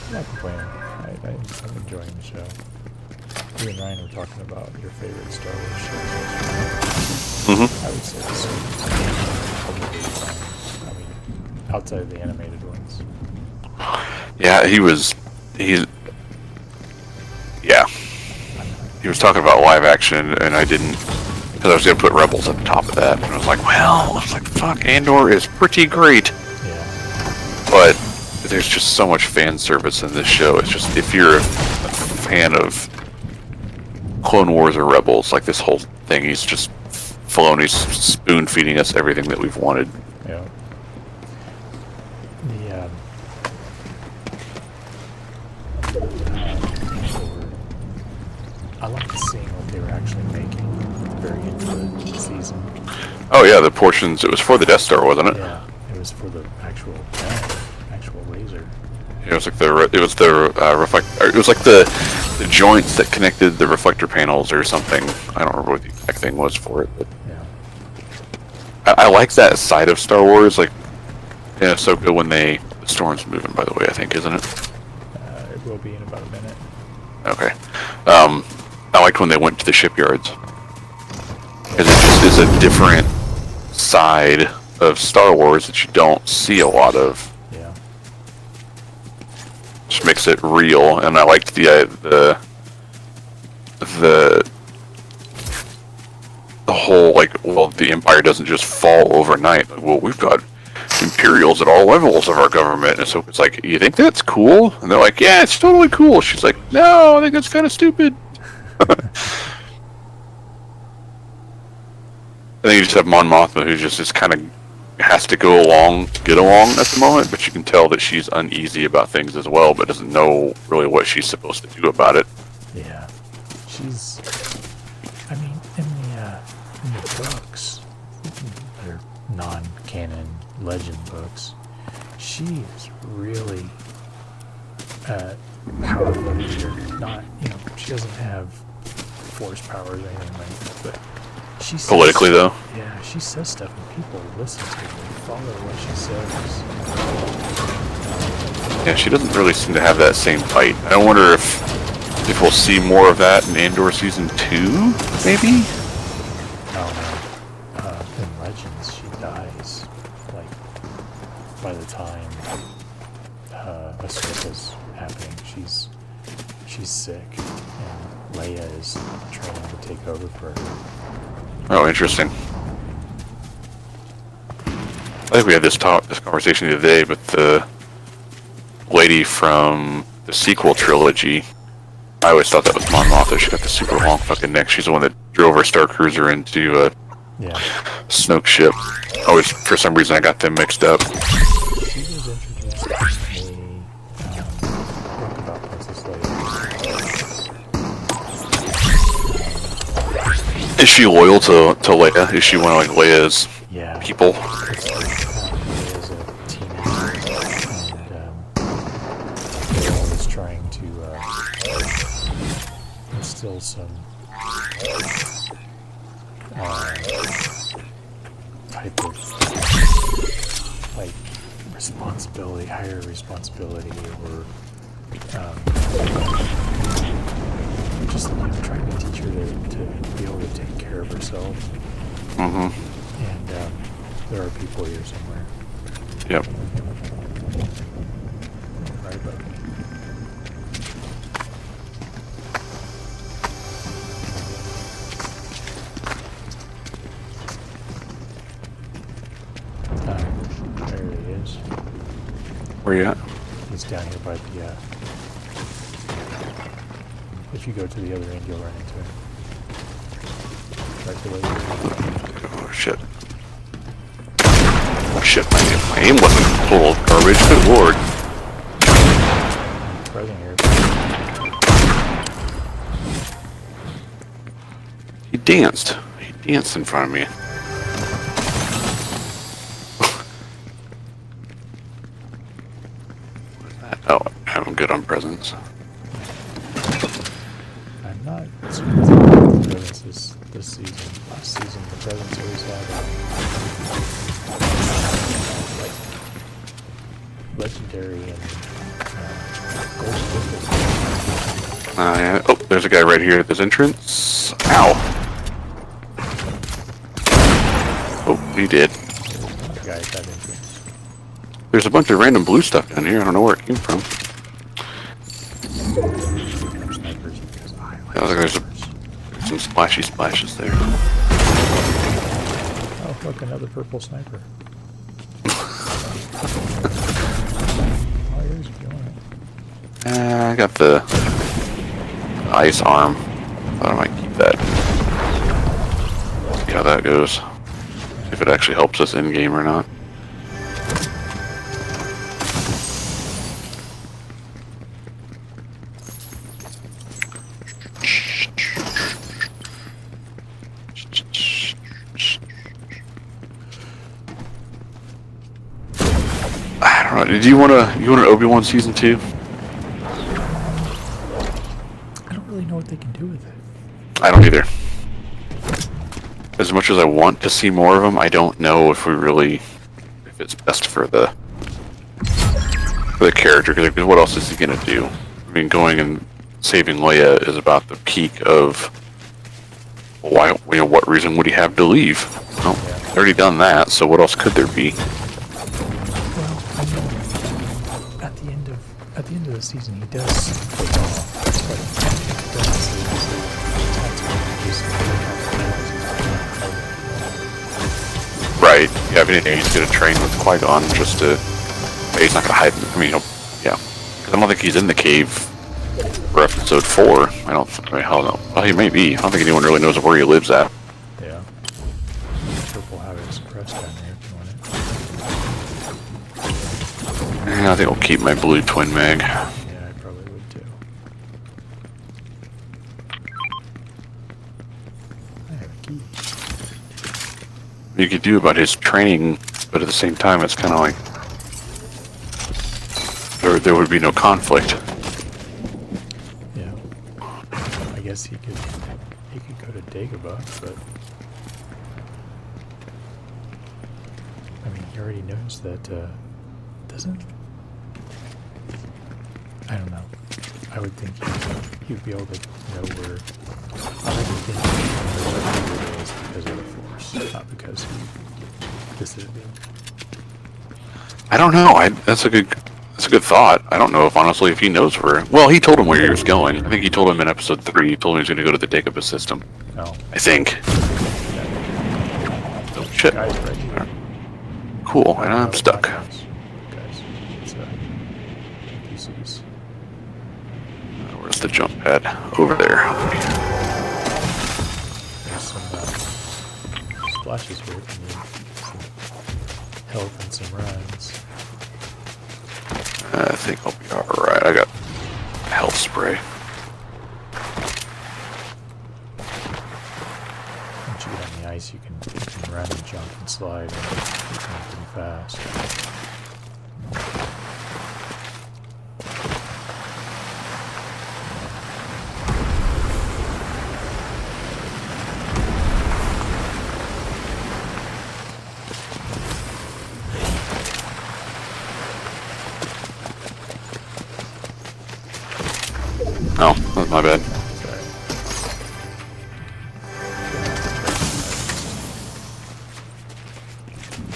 I'm not complaining. I'm enjoying the show. You and Ryan were talking about your favorite Star Wars shows yesterday. I would say this is probably fine. I mean, outside of the animated ones. Yeah, he was talking about live action, and I didn't, because I was going to put Rebels at the top of that, and I was like, well, I was like, fuck, Andor is pretty great. Yeah. But there's just so much fan service in this show. It's just, if you're a fan of Clone Wars or Rebels, like this whole thing, he's just Filoni's spoon feeding us everything that we've wanted. Yeah. I liked seeing what they were actually making at the very end of the season. Oh yeah, the portions, it was for the Death Star, wasn't it? Yeah, it was for the actual laser. It was like it was like the joints that connected the reflector panels or something. I don't remember what the exact thing was for it, but Yeah. I like that side of Star Wars, like in Ahsoka when the storm's moving, by the way, I think, isn't it? It will be in about a minute. Okay. I liked when they went to the shipyards. Because it just is a different side of Star Wars that you don't see a lot of. Yeah. Which makes it real, and I liked the whole, like, well, the Empire doesn't just fall overnight. Like, well, we've got Imperials at all levels of our government, and so it's like, you think that's cool? And they're like, yeah, it's totally cool. She's like, no, I think that's kind of stupid. I think you just have Mon Mothma, who just kind of has to go along to get along at the moment, but you can tell that she's uneasy about things as well, but doesn't know really what she's supposed to do about it. Yeah. She's, I mean, in the books, they're non-canon legend books, she is really powerful leader. Not, she doesn't have force powers or anything like that, but she says, Politically, though? Yeah, she says stuff and people listen to her and follow what she says. Yeah, she doesn't really seem to have that same fight. I wonder if we'll see more of that in Andor Season 2, maybe? Oh no. In Legends, she dies, like, by the time Ahsoka's happening. She's sick, and Leia is trying to take over for her. Oh, interesting. I think we had this conversation the other day, but the lady from the sequel trilogy, I always thought that was Mon Mothma. She got the super long fucking neck. She's the one that drove her Star Cruiser into a Snoke ship. Always, for some reason, I got them mixed up. She was introduced in a book about Princess Leia. Is she loyal to Leia? Is she one of, like, Leia's people? Leia's a teenager, and they're always trying to instill some type of, like, responsibility, higher responsibility, or just trying to teach her to be able to take care of herself. Mm-hmm. And there are people here somewhere. Yep. Right above me. There he is. Where you at? He's down here by the, if you go to the other end, you'll run into him. Right below you. Oh, shit. Oh, shit, my aim wasn't total garbage. Good lord. Frozen here. He danced. He danced in front of me. What is that? Oh, I'm good on presents. I'm not super thrilled with the presents this season. Last season, the presents always had like legendary and gold crystals. Yeah. Oh, there's a guy right here at this entrance. Ow. Oh, he did. The guy at that entrance. There's a bunch of random blue stuff down here. I don't know where it came from. Snipers because I like There's snipers. some splashy splashes there. Oh, look, another purple sniper. Oh, here's doing it. I got the ice arm. Thought I might keep that. See how that goes. See if it actually helps us in game or not. I don't know. Did you want an Obi-Wan season 2? I don't really know what they can do with it. I don't either. As much as I want to see more of them, I don't know if it's best for the character. Because what else is he gonna do? I mean, going and saving Leia is about the peak of why. What reason would he have to leave? Well, They already done that, so what else could there be? Well, I know at the end of the season he does take off, but that's Right. Yeah, if anything, he's gonna train with Qui-Gon just to. He's not gonna hide. I mean, yeah. Because I don't think he's in the cave for episode 4. I don't. I mean, hell no. Well, he may be. I don't think anyone really knows where he lives at. Yeah. Sure, we'll have it suppressed down there if you want it. Yeah, I think I'll keep my blue twin mag. Yeah, I probably would too. I have a key. You could do about his training, but at the same time, it's kind of like there would be no conflict. Yeah. I guess he could go to Dagobah, but I mean he already knows that doesn't. I don't know. I would think he would be able to know where. I would think he would know where it is because of the Force, not because he visited him. I don't know. That's a good thought. I don't know if honestly if he knows where. Well, he told him where he was going. I think he told him in episode 3. He told him he was going to go to the Dagobah system. Oh. I think. Oh shit. Guys, right here. Cool. And I'm stuck. Guys, it's PCs. Where's the jump pad? Over there. There's some splashes here. If you need some health and some runs. I think I'll be alright. I got health spray. Once you get on the ice, you can run and jump and slide and pretty fast. Oh, that's my bad. Sorry.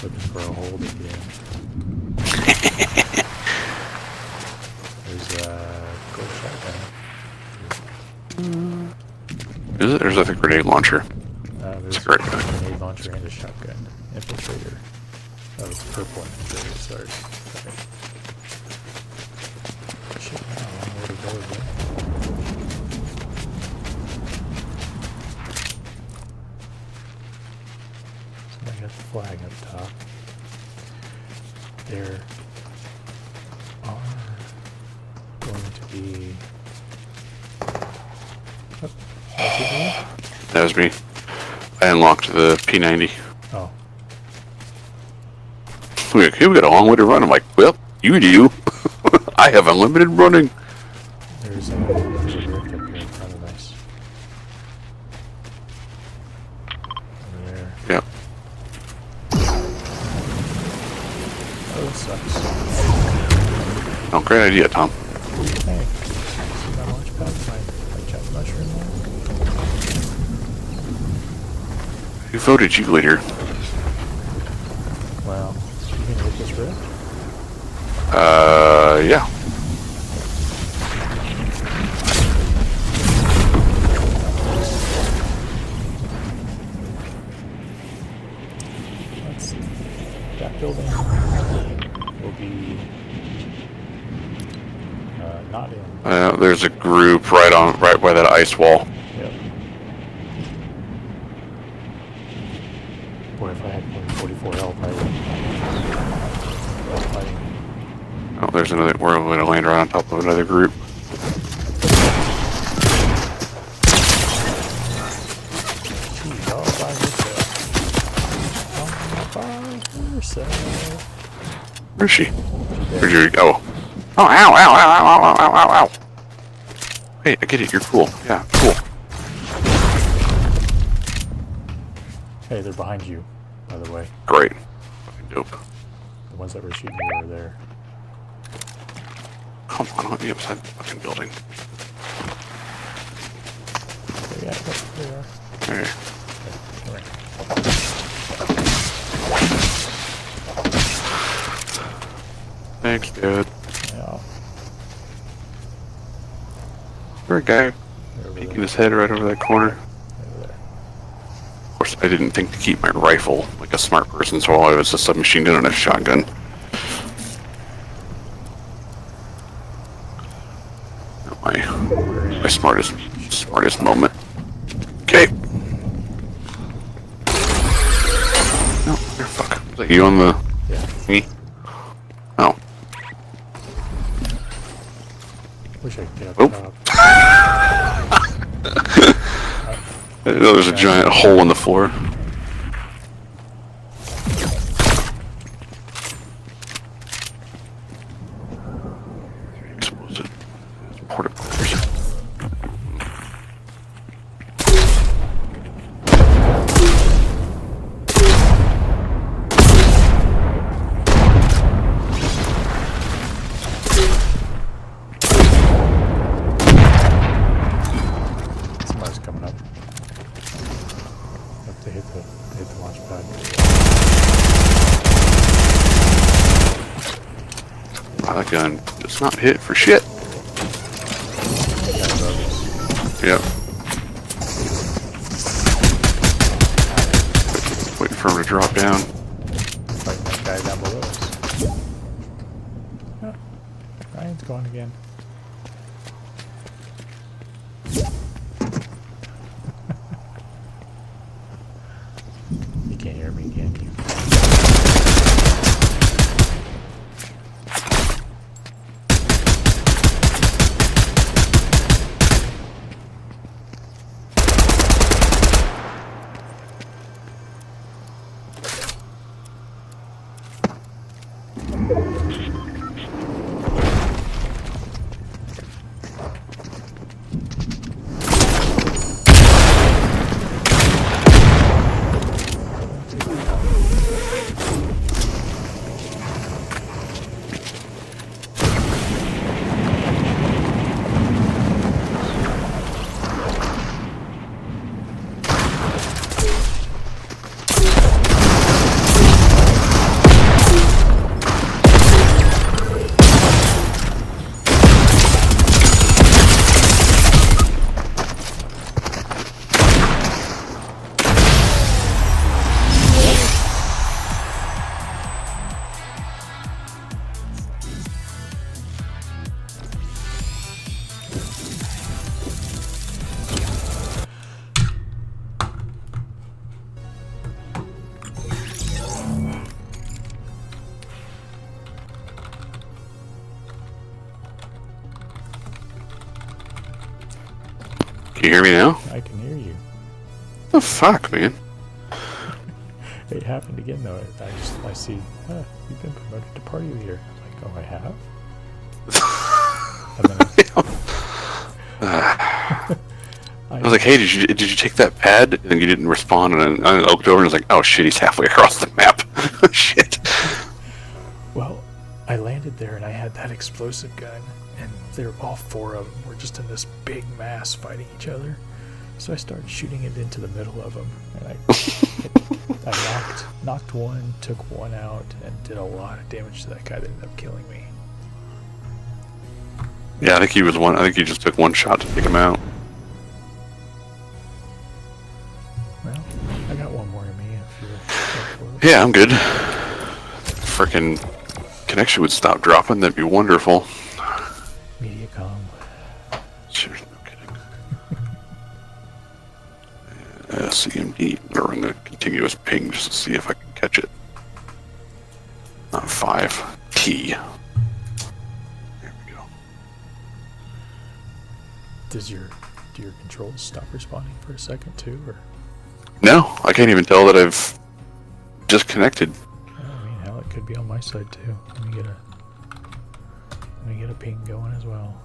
Looking for a hold again. There's a gold shotgun. Is it? There's I think a grenade launcher. There's It's a great a grenade launcher and a shotgun. Infiltrator. Oh, it's purple infiltrator, sorry. Okay. Shit, wow, long way to go again. Somebody got the flag up top. There are going to be... Oh, was it me? That was me. I unlocked the P90. Oh. We got a long way to run. I'm like, well, you do. I have unlimited running. There's a rift up here in front of us. Over there. Yeah. Oh, this sucks. Oh, great idea, Tom. Hey, see my launch pad? My jump mushroom there? Who voted you later? Well, you gonna hit this rift? Yeah. Let's see. That building will be not in. There's a group right by that ice wall. Yep. Boy, if I had 44 health, I would fighting. Oh, there's another. We're going to land right on top of another group. She's all by herself. All by herself. Where is she? Where'd you go? Oh, ow, ow, ow, ow, ow, ow, ow, ow. Hey, I get it. You're cool. Yeah, cool. Hey, they're behind you, by the way. Great. Fucking dope. The ones that were shooting you over there. Come on, let me upside the fucking building. Yeah, there they are. Okay. Okay, come here. Thanks, dude. Yeah. There's a guy Over peeking there. his head right over that corner. Over there. Of course, I didn't think to keep my rifle like a smart person, so I was a submachine gun and a shotgun. Not my smartest moment. Okay. No, you're fuck. Was that you on the Yeah. me? Oh. Wish I could get up Oh. top. There's a giant hole in the floor. Explosive. Porta potties. Somebody's coming up. Have to hit the launch pad. Wow, that gun does not hit for shit. Yep. Waiting for him to drop down. Fighting that guy down below us. Oh, Ryan's gone again. You can't hear me, can you? Can you hear me now? I can hear you. The fuck, man? It happened again though. I see. You've been promoted to party leader. I'm like, oh, I have. And then I was like, hey, did you take that pad? And you didn't respond, and I looked over and was like, oh shit, he's halfway across the map. Shit. well, I landed there and I had that explosive gun, and they're all four of them were just in this big mass fighting each other. So I started shooting it into the middle of them, and I knocked one, took one out, and did a lot of damage to that guy that ended up killing me. Yeah, I think he was one. I think he just took one shot to take him out. Well, I got one more in me if you're up for it. Yeah, I'm good. Frickin' connection would stop dropping. That'd be wonderful. Mediacom. Sure, no kidding. CMD. I'm gonna run the continuous ping just to see if I can catch it. Not 5T. There we go. Do your controls stop responding for a second too, or? No, I can't even tell that I've disconnected. I mean, hell, it could be on my side too. Let me get a ping going as well.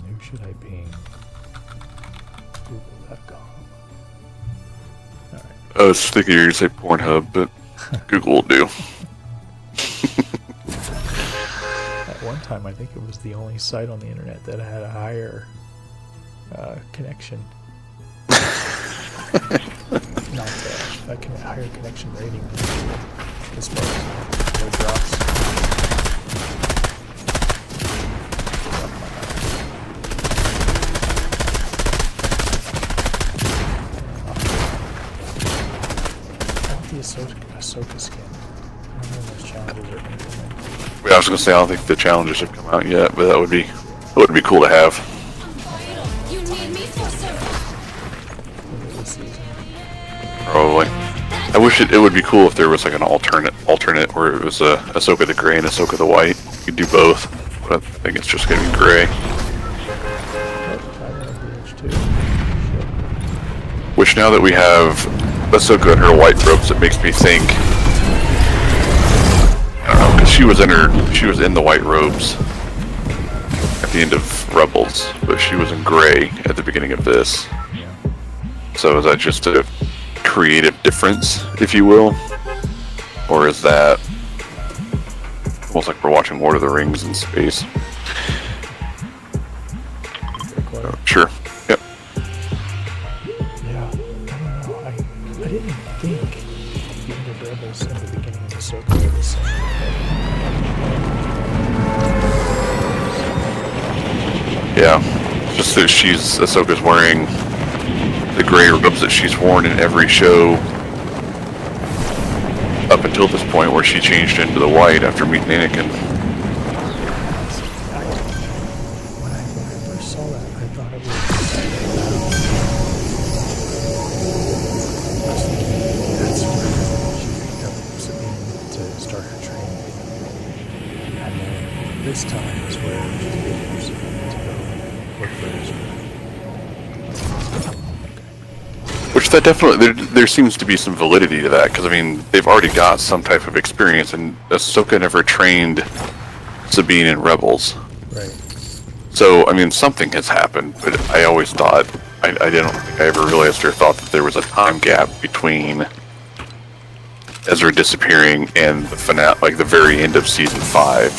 Who should I ping? Google.com. Alright. I was thinking you were gonna say Pornhub, but Google will do. At one time, I think it was the only site on the internet that had a higher connection. not a higher connection rating. This way, no drops. The Ahsoka skin. I don't know when those challenges are going to come in. Yeah, I was gonna say I don't think the challenges have come out yet, but that would be cool to have. You need me for This season. Probably. I wish it would be cool if there was like an alternate where it was Ahsoka the gray and Ahsoka the white. You could do both, but I think it's just gonna be gray. Which now that we have Ahsoka in her white robes, it makes me think. I don't know, because she was in the white robes at the end of Rebels, but she was in gray at the beginning of this. Yeah. So is that just a creative difference, if you will, or is that almost like we're watching Lord of the Rings in space? Sure. Yep. Yeah, I don't know. I didn't think the end of Rebels and the beginning of Ahsoka were the same. Yeah. Just that Ahsoka's wearing the gray robes that she's worn in every show up until this point where she changed into the white after meeting Anakin. When I first saw that, I thought it was that's where she picked up Sabine to start her training. And then this time is where she's waiting for Sabine to go work for Israel. Which that definitely, there seems to be some validity to that, because I mean, they've already got some type of experience, and Ahsoka never trained Sabine in Rebels. Right. So, I mean, something has happened, but I always thought, I didn't think I ever realized or thought that there was a time gap between Ezra disappearing and the finale, like the very end of season 5.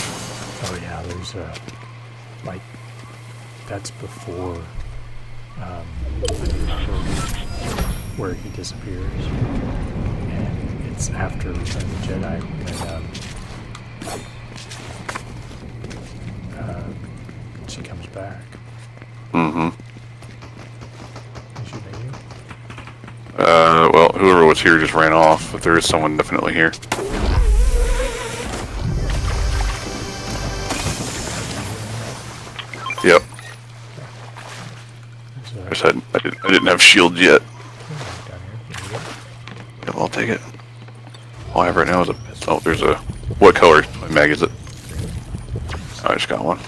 Oh yeah, there's like, that's before, where he disappears, and it's after Return of the Jedi when she comes back. Mm-hmm. Is she there? Well, whoever was here just ran off, but there is someone definitely here. Yep. I didn't have shield yet. Yeah, well, I'll take it. All I have right now is a pistol. Oh, there's a... What color mag is it? Oh, I just got one.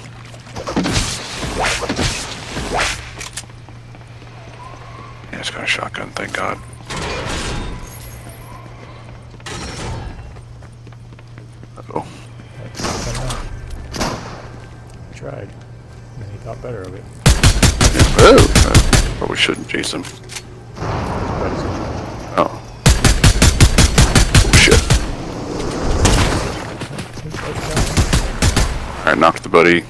Yeah, I just got a shotgun, thank God. Uh-oh. Tried. And then he thought better of it. Oh! I probably shouldn't chase him. Oh. Oh, shit. Alright, knocked the buddy.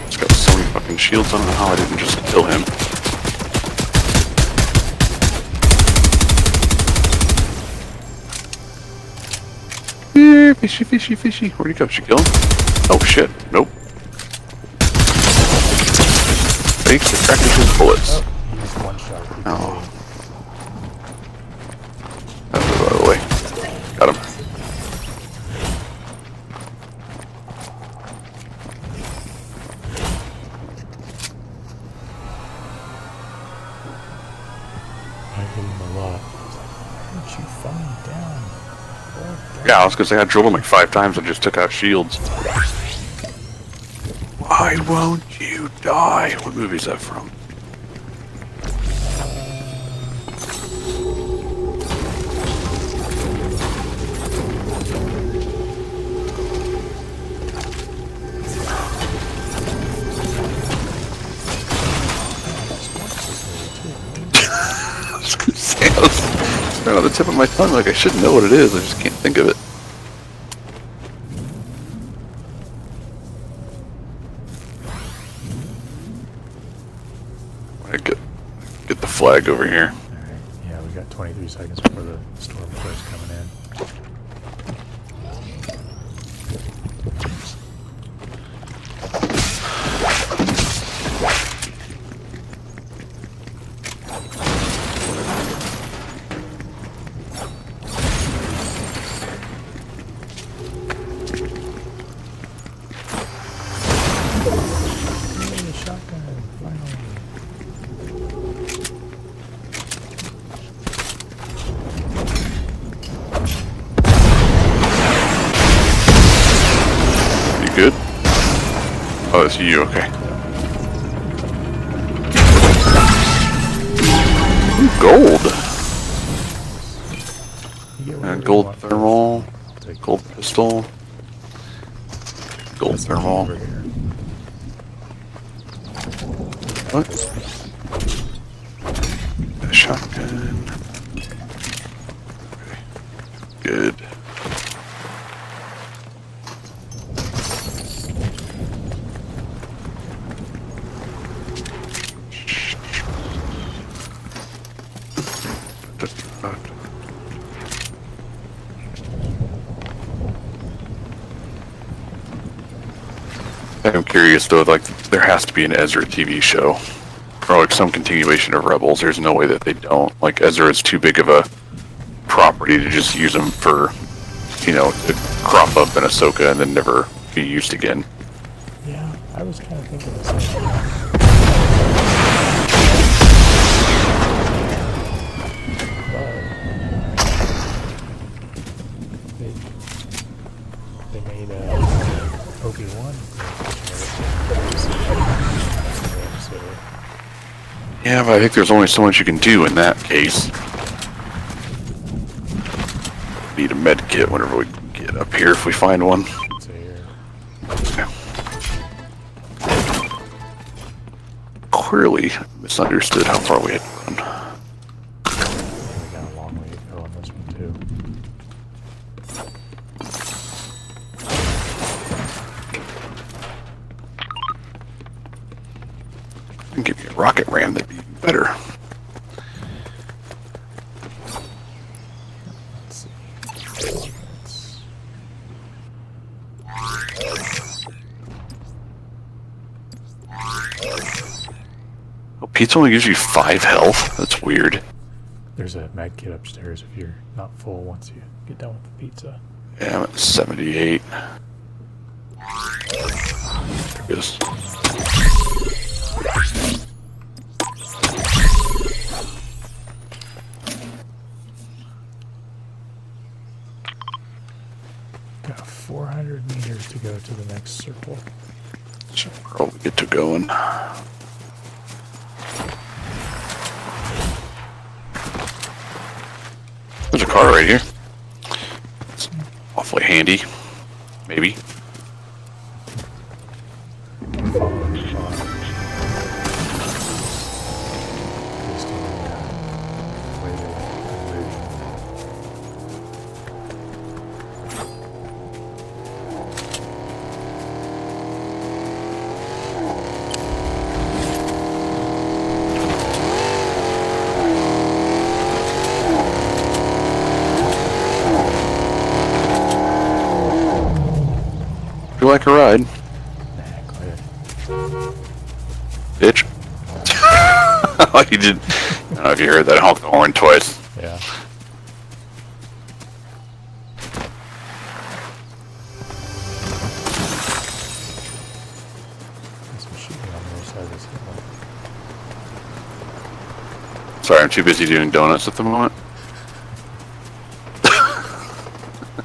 He's got so many fucking shields. I don't know how I didn't just kill him. Yeah, fishy, fishy, fishy. Where'd he go? Should kill him? Oh shit. Nope. Thanks for cracking his bullets. Oh, he used one shot. Oh. That was out of the way. Got him. I hit him a lot. I was like, why didn't you fall down? Yeah, I was gonna say I drilled him like 5 times and just took out shields. Why won't you die? What movie is that from? I was gonna say, I was right on the tip of my tongue, like I should know what it is, I just can't think of it. flag over here. Alright, yeah, we got 23 seconds before the storm starts coming in. Yay, shotgun, finally. You good? Oh, that's you. Okay. Ooh, gold. You get And whatever you gold want. thermal. I'll take Gold pistol. Gold this thermal. over here. What? A shotgun. Okay. Good. I'm curious though, like there has to be an Ezra TV show, or like some continuation of Rebels. There's no way that they don't. Like Ezra is too big of a property to just use them for, you know, to crop up in Ahsoka and then never be used again. Yeah, I was kind of thinking the same thing. But they made Obi-Wan. So Yeah, but I think there's only so much you can do in that case. Need a med kit whenever we get up here if we find one. it's here. Okay. Clearly misunderstood how far we had to run. We got a long way to go on this one too. If you can give me a rocket ram, that'd be even better. Let's see. Let's- Oh, pizza only gives you 5 health? That's weird. There's a med kit upstairs if you're not full once you get done with the pizza. Yeah, I'm at 78. There it is. Got 400 meters to go to the next circle. Should probably get to going. There's a car right here. It's awfully handy. Maybe. Following the bar. Based on the way they're moving. Would you like a ride? Nah, clear. Bitch. You did. I don't know if you heard that honk the horn twice. Yeah. There's some shooting on the other side of this hill. Sorry, I'm too busy doing donuts at the moment.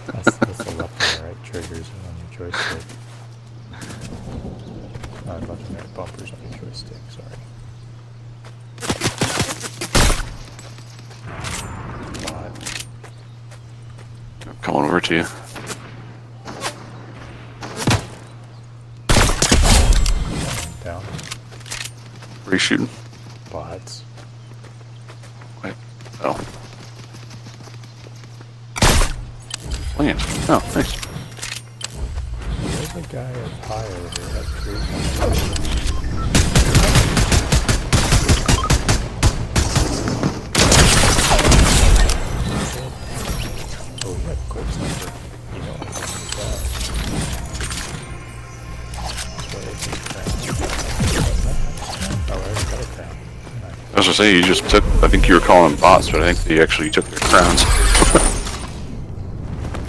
That's the left and right triggers on your joystick. Not left and right bumpers on your joystick, sorry. Bot. I'm coming over to you. Down. Where are you shooting? Bots. Wait. Oh. Land. Oh, nice. There's a guy up high over here that tree. say, you just took, I think you were calling them bots, but I think they actually took their crowns. The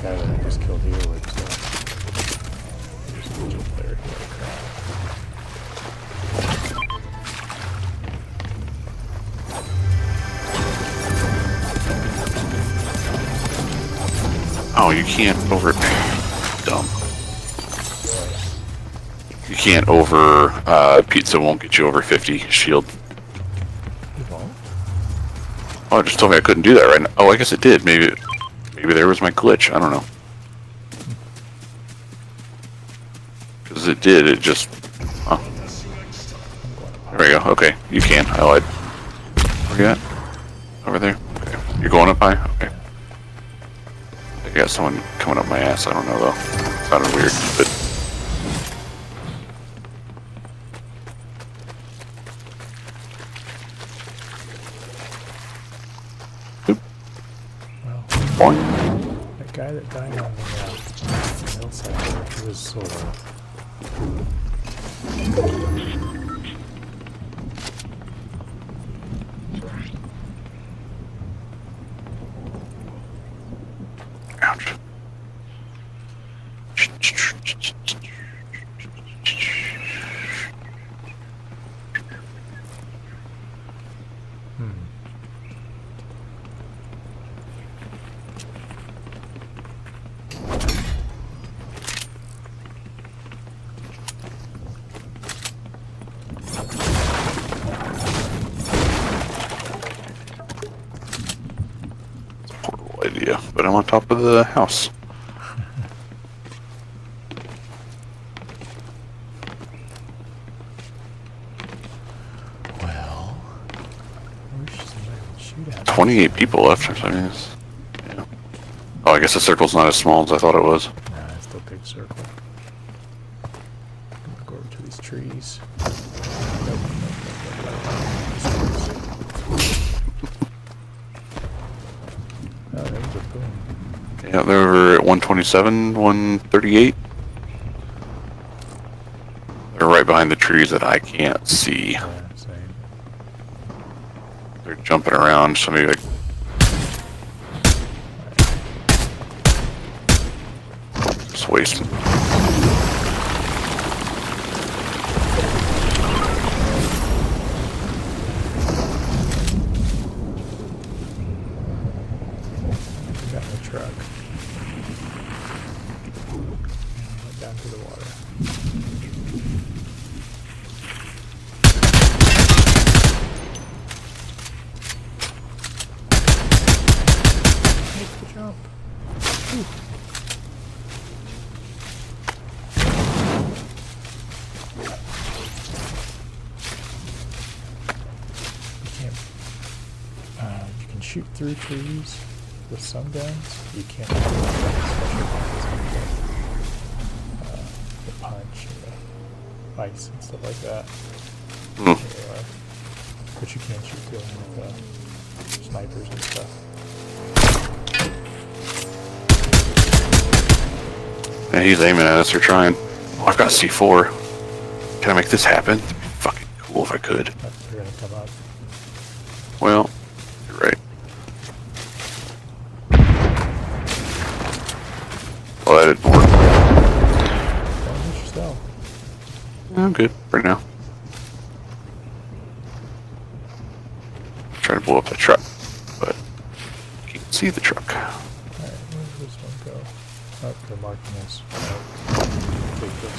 guy that I just killed here was just a digital player here. Oh, you can't over... Dumb. You can't over... pizza won't get you over 50 shield. You won't? Oh, it just told me I couldn't do that right now. Oh, I guess it did. Maybe there was my glitch. I don't know. Because it did, it just... Oh. There we go. Okay, you can. I lied. Where you at? Over there? Okay. You're going up high? Okay. I got someone coming up my ass. I don't know, though. Sounded weird, but... Oop. Well, Boing. that guy that died on the hillside there, he was solo. Ouch. Horrible idea, but I'm on top of the house. Well, I wish somebody would shoot at me. 28 people left. I mean, it's, yeah. Oh, I guess the circle's not as small as I thought it was. Nah, it's still a big circle. I'm gonna go over to these trees. Nope. Oh, there was a boom. Yeah, they're over at 127, 138. They're right behind the trees that I can't see. Yeah, same. They're jumping around, so maybe like... Just waste. We got in the truck. And went down to the water. Make the jump. Whew. You can't. You can shoot through trees with some guns. You can't shoot with special guns like the punch and the ice and stuff like that. Hmm. But you can shoot through them with snipers and stuff. And he's aiming at us or trying. Oh, I've got C4. Can I make this happen? It'd be fucking cool if I could. They're gonna come up. Well, you're right. Well, that didn't work. Don't hit yourself. I'm good for now. Trying to blow up the truck, but can't see the truck. Alright, where does this one go? Oh, they're marking us. Take this.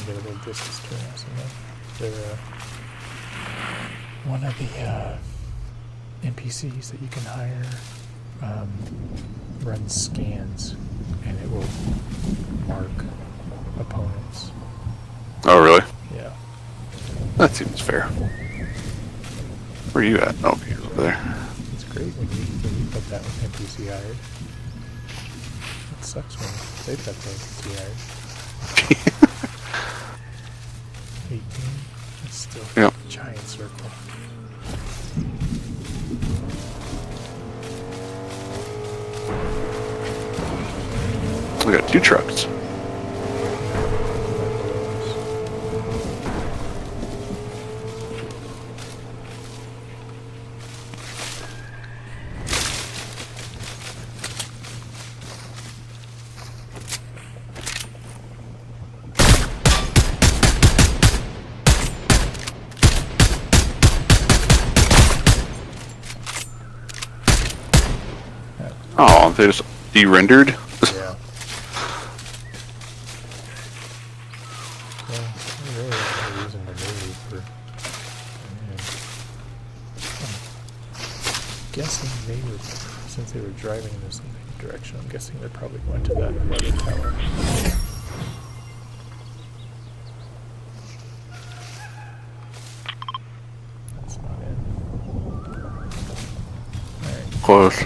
Get a little distance between us and them. They're one of the NPCs that you can hire runs scans, and it will mark opponents. Oh, really? Yeah. That seems fair. Where are you at? Oh, he's over there. It's great when you put that with NPC hired. It sucks when they've got the NPC hired. 18. It's still Yep. a giant circle. We got two trucks. Oh, they just de-rendered? Yeah. Well, I really have no reason to move for. I'm guessing they were, since they were driving in the same direction, I'm guessing they're probably going to that weather tower. That's not it. Alright, Close.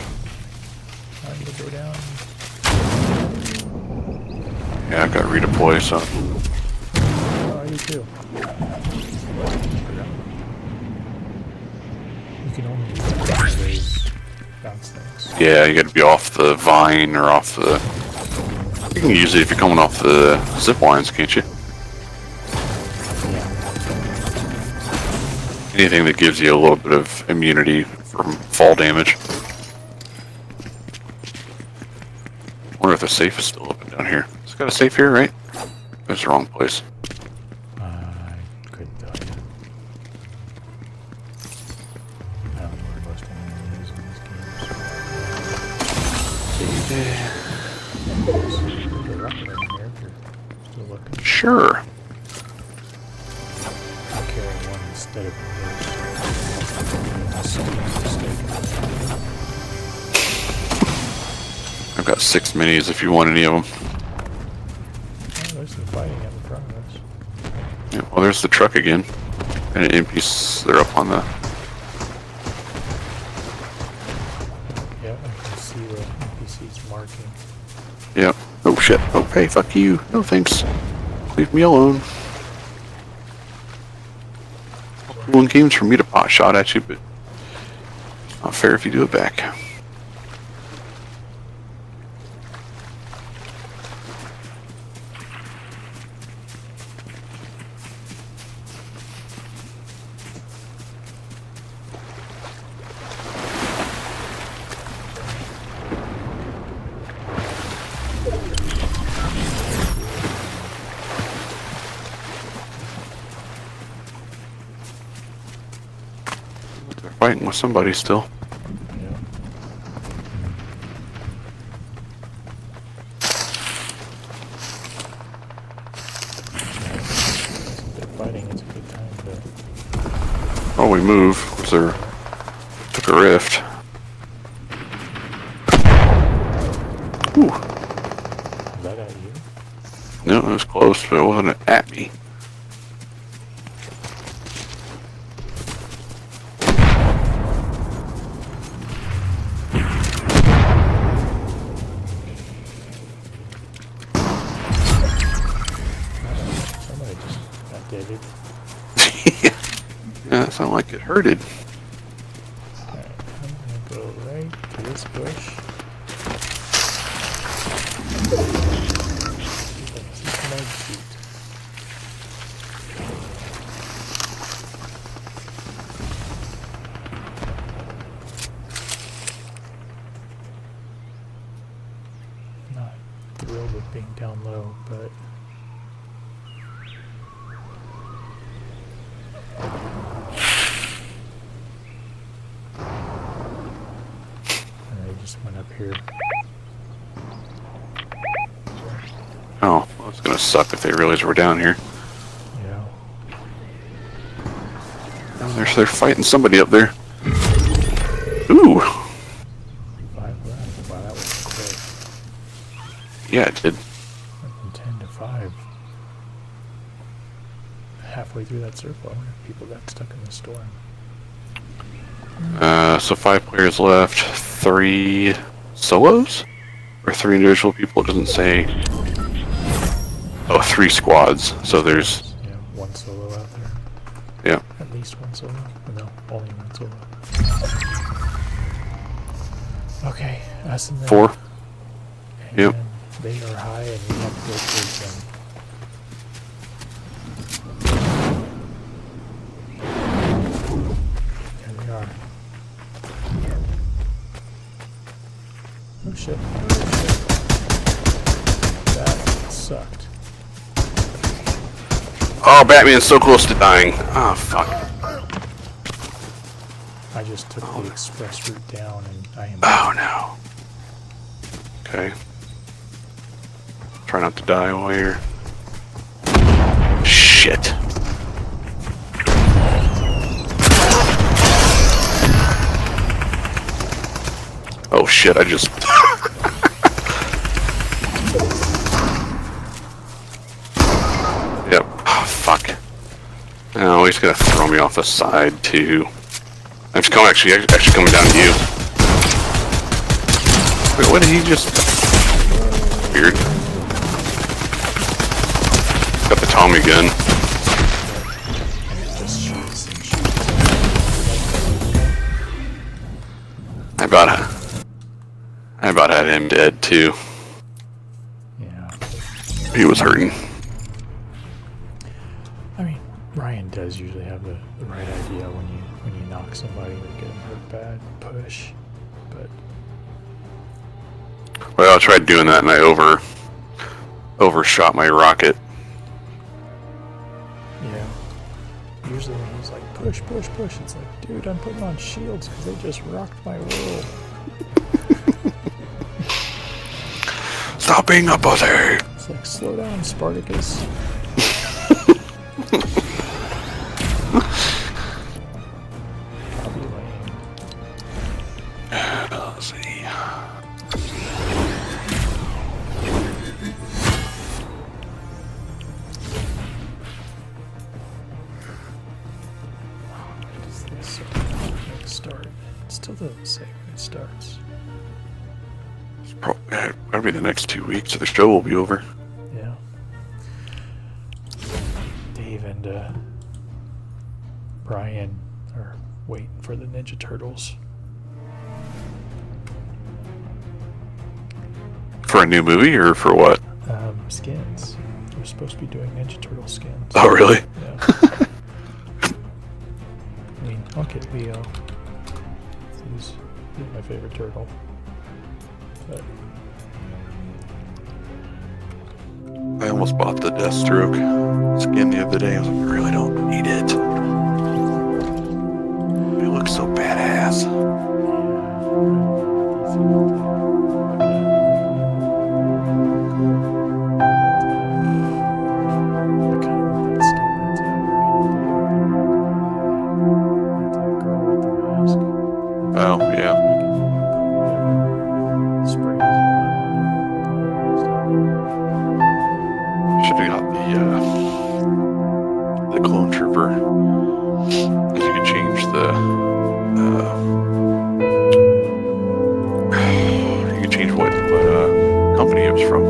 time to go down. Yeah, I got to redeploy, so. Oh, I do too. You can only use those bounce things. Yeah, you got to be off the vine or off the. You can use it if you're coming off the zip lines, can't you? Yeah. Anything that gives you a little bit of immunity from fall damage. I wonder if the safe is still open down here. It's got a safe here, right? That's the wrong place. I couldn't tell you. I don't know where most anyone is in these games. There's a rocket in here if you're still looking. Sure. I'm carrying one instead of I've got 6 minis if you want any of them. Oh, there's some fighting out in front of us. Yeah, well, there's the truck again. And an NPC, they're up on the. Yeah, I can see the NPCs marking. Yep. Oh shit. Oh hey, fuck you. No thanks. Leave me alone. Cool in games for me to pot shot at you, but it's not fair if you do it back. They're fighting with somebody still. Yeah. If they're fighting, it's a good time to. Oh, we move. Was there took a rift? Ooh. Is that at you? No, it was close, but it wasn't at me. Somebody just got deaded. Yeah, that sounded like it hurted. Alright, I'm gonna go right to this bush. Keep my feet. Not thrilled with being down low, but and I just went up here. Oh, well, it's gonna suck if they realize we're down here. Yeah. Oh, they're fighting somebody up there. Ooh. 5 left. Wow, that was quick. Yeah, it did. Went from 10 to 5. Halfway through that circle, I wonder if people got stuck in the storm. So 5 players left. 3 solos? Or 3 individual people? It doesn't say. Oh, 3 squads. So there's. Yeah, one solo out there. Yeah. At least one solo. No, only one solo. Okay, us and them. 4. And Yep. they are high and we have to go towards them. There they are. Oh shit. Oh shit. That sucked. Oh, Batman's so close to dying. Oh, fuck. I just took the express route down and I am Oh, no. Okay. Try not to die while you're... Shit. Oh shit, I just... Yep. Oh, fuck. Oh, he's gonna throw me off the side, too. I'm just coming, actually coming down to you. Wait, what did he just... Weird. Got the Tommy gun. Just shoots and shoots. I about had him dead, too. Yeah. He was hurting. I mean, Ryan does usually have the right idea when you knock somebody or get them hurt bad. Push. But Well, I tried doing that and I overshot my rocket. yeah. Usually when he's like push, push, push, it's like, dude, I'm putting on shields because they just rocked my world. Stop being a pussy! It's like, slow down, Spartacus. Probably lame. Let's see. Does this start? It still doesn't say when it starts. It's probably the next 2 weeks, so the show will be over. Yeah. Dave and Brian are waiting for the Ninja Turtles. For a new movie or for what? Skins. We're supposed to be doing Ninja Turtle skins. Oh, really? Yeah. I mean, okay, Leo. He's my favorite turtle. But I almost bought the Deathstroke skin the other day. I was like, I really don't need it. It looks so badass. Oh, yeah. Should have got the clone trooper. You could change you could change what company it was from.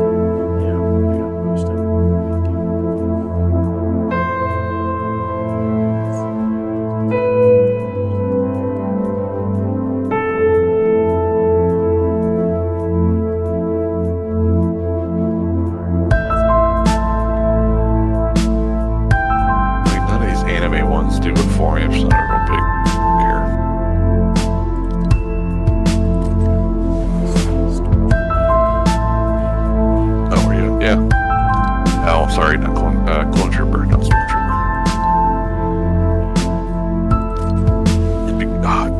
None of these anime ones do it for me. I'm just not a real big care. Oh, are you? Yeah. Oh, sorry, not clone trooper, not stormtrooper. God.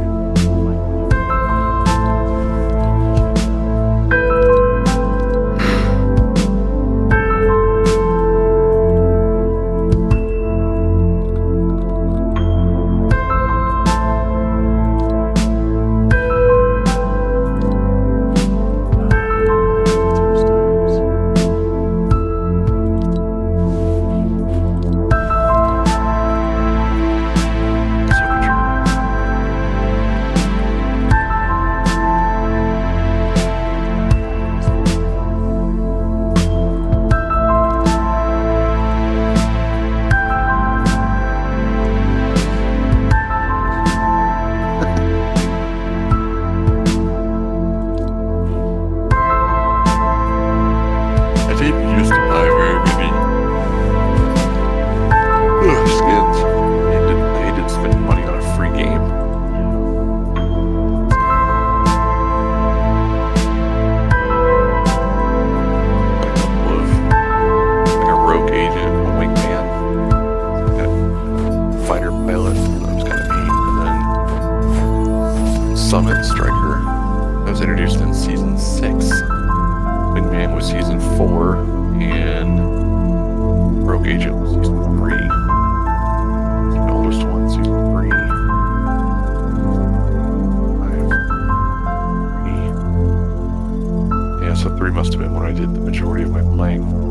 Skins. I hated spending money on a free game. Like a rogue agent, a wingman, a fighter pilot. That was kind of neat. And then Summit Striker. That was introduced in season 6. Wingman was season 4, and Rogue Agent was season 3. The oldest one, season 3. 5, 3. Yeah, so 3 must have been when I did the majority of my playing.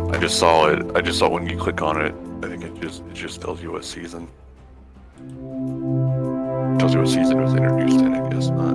I just saw it. I just saw when you click on it. I think it just tells you what season. Tells you what season it was introduced in. I guess not.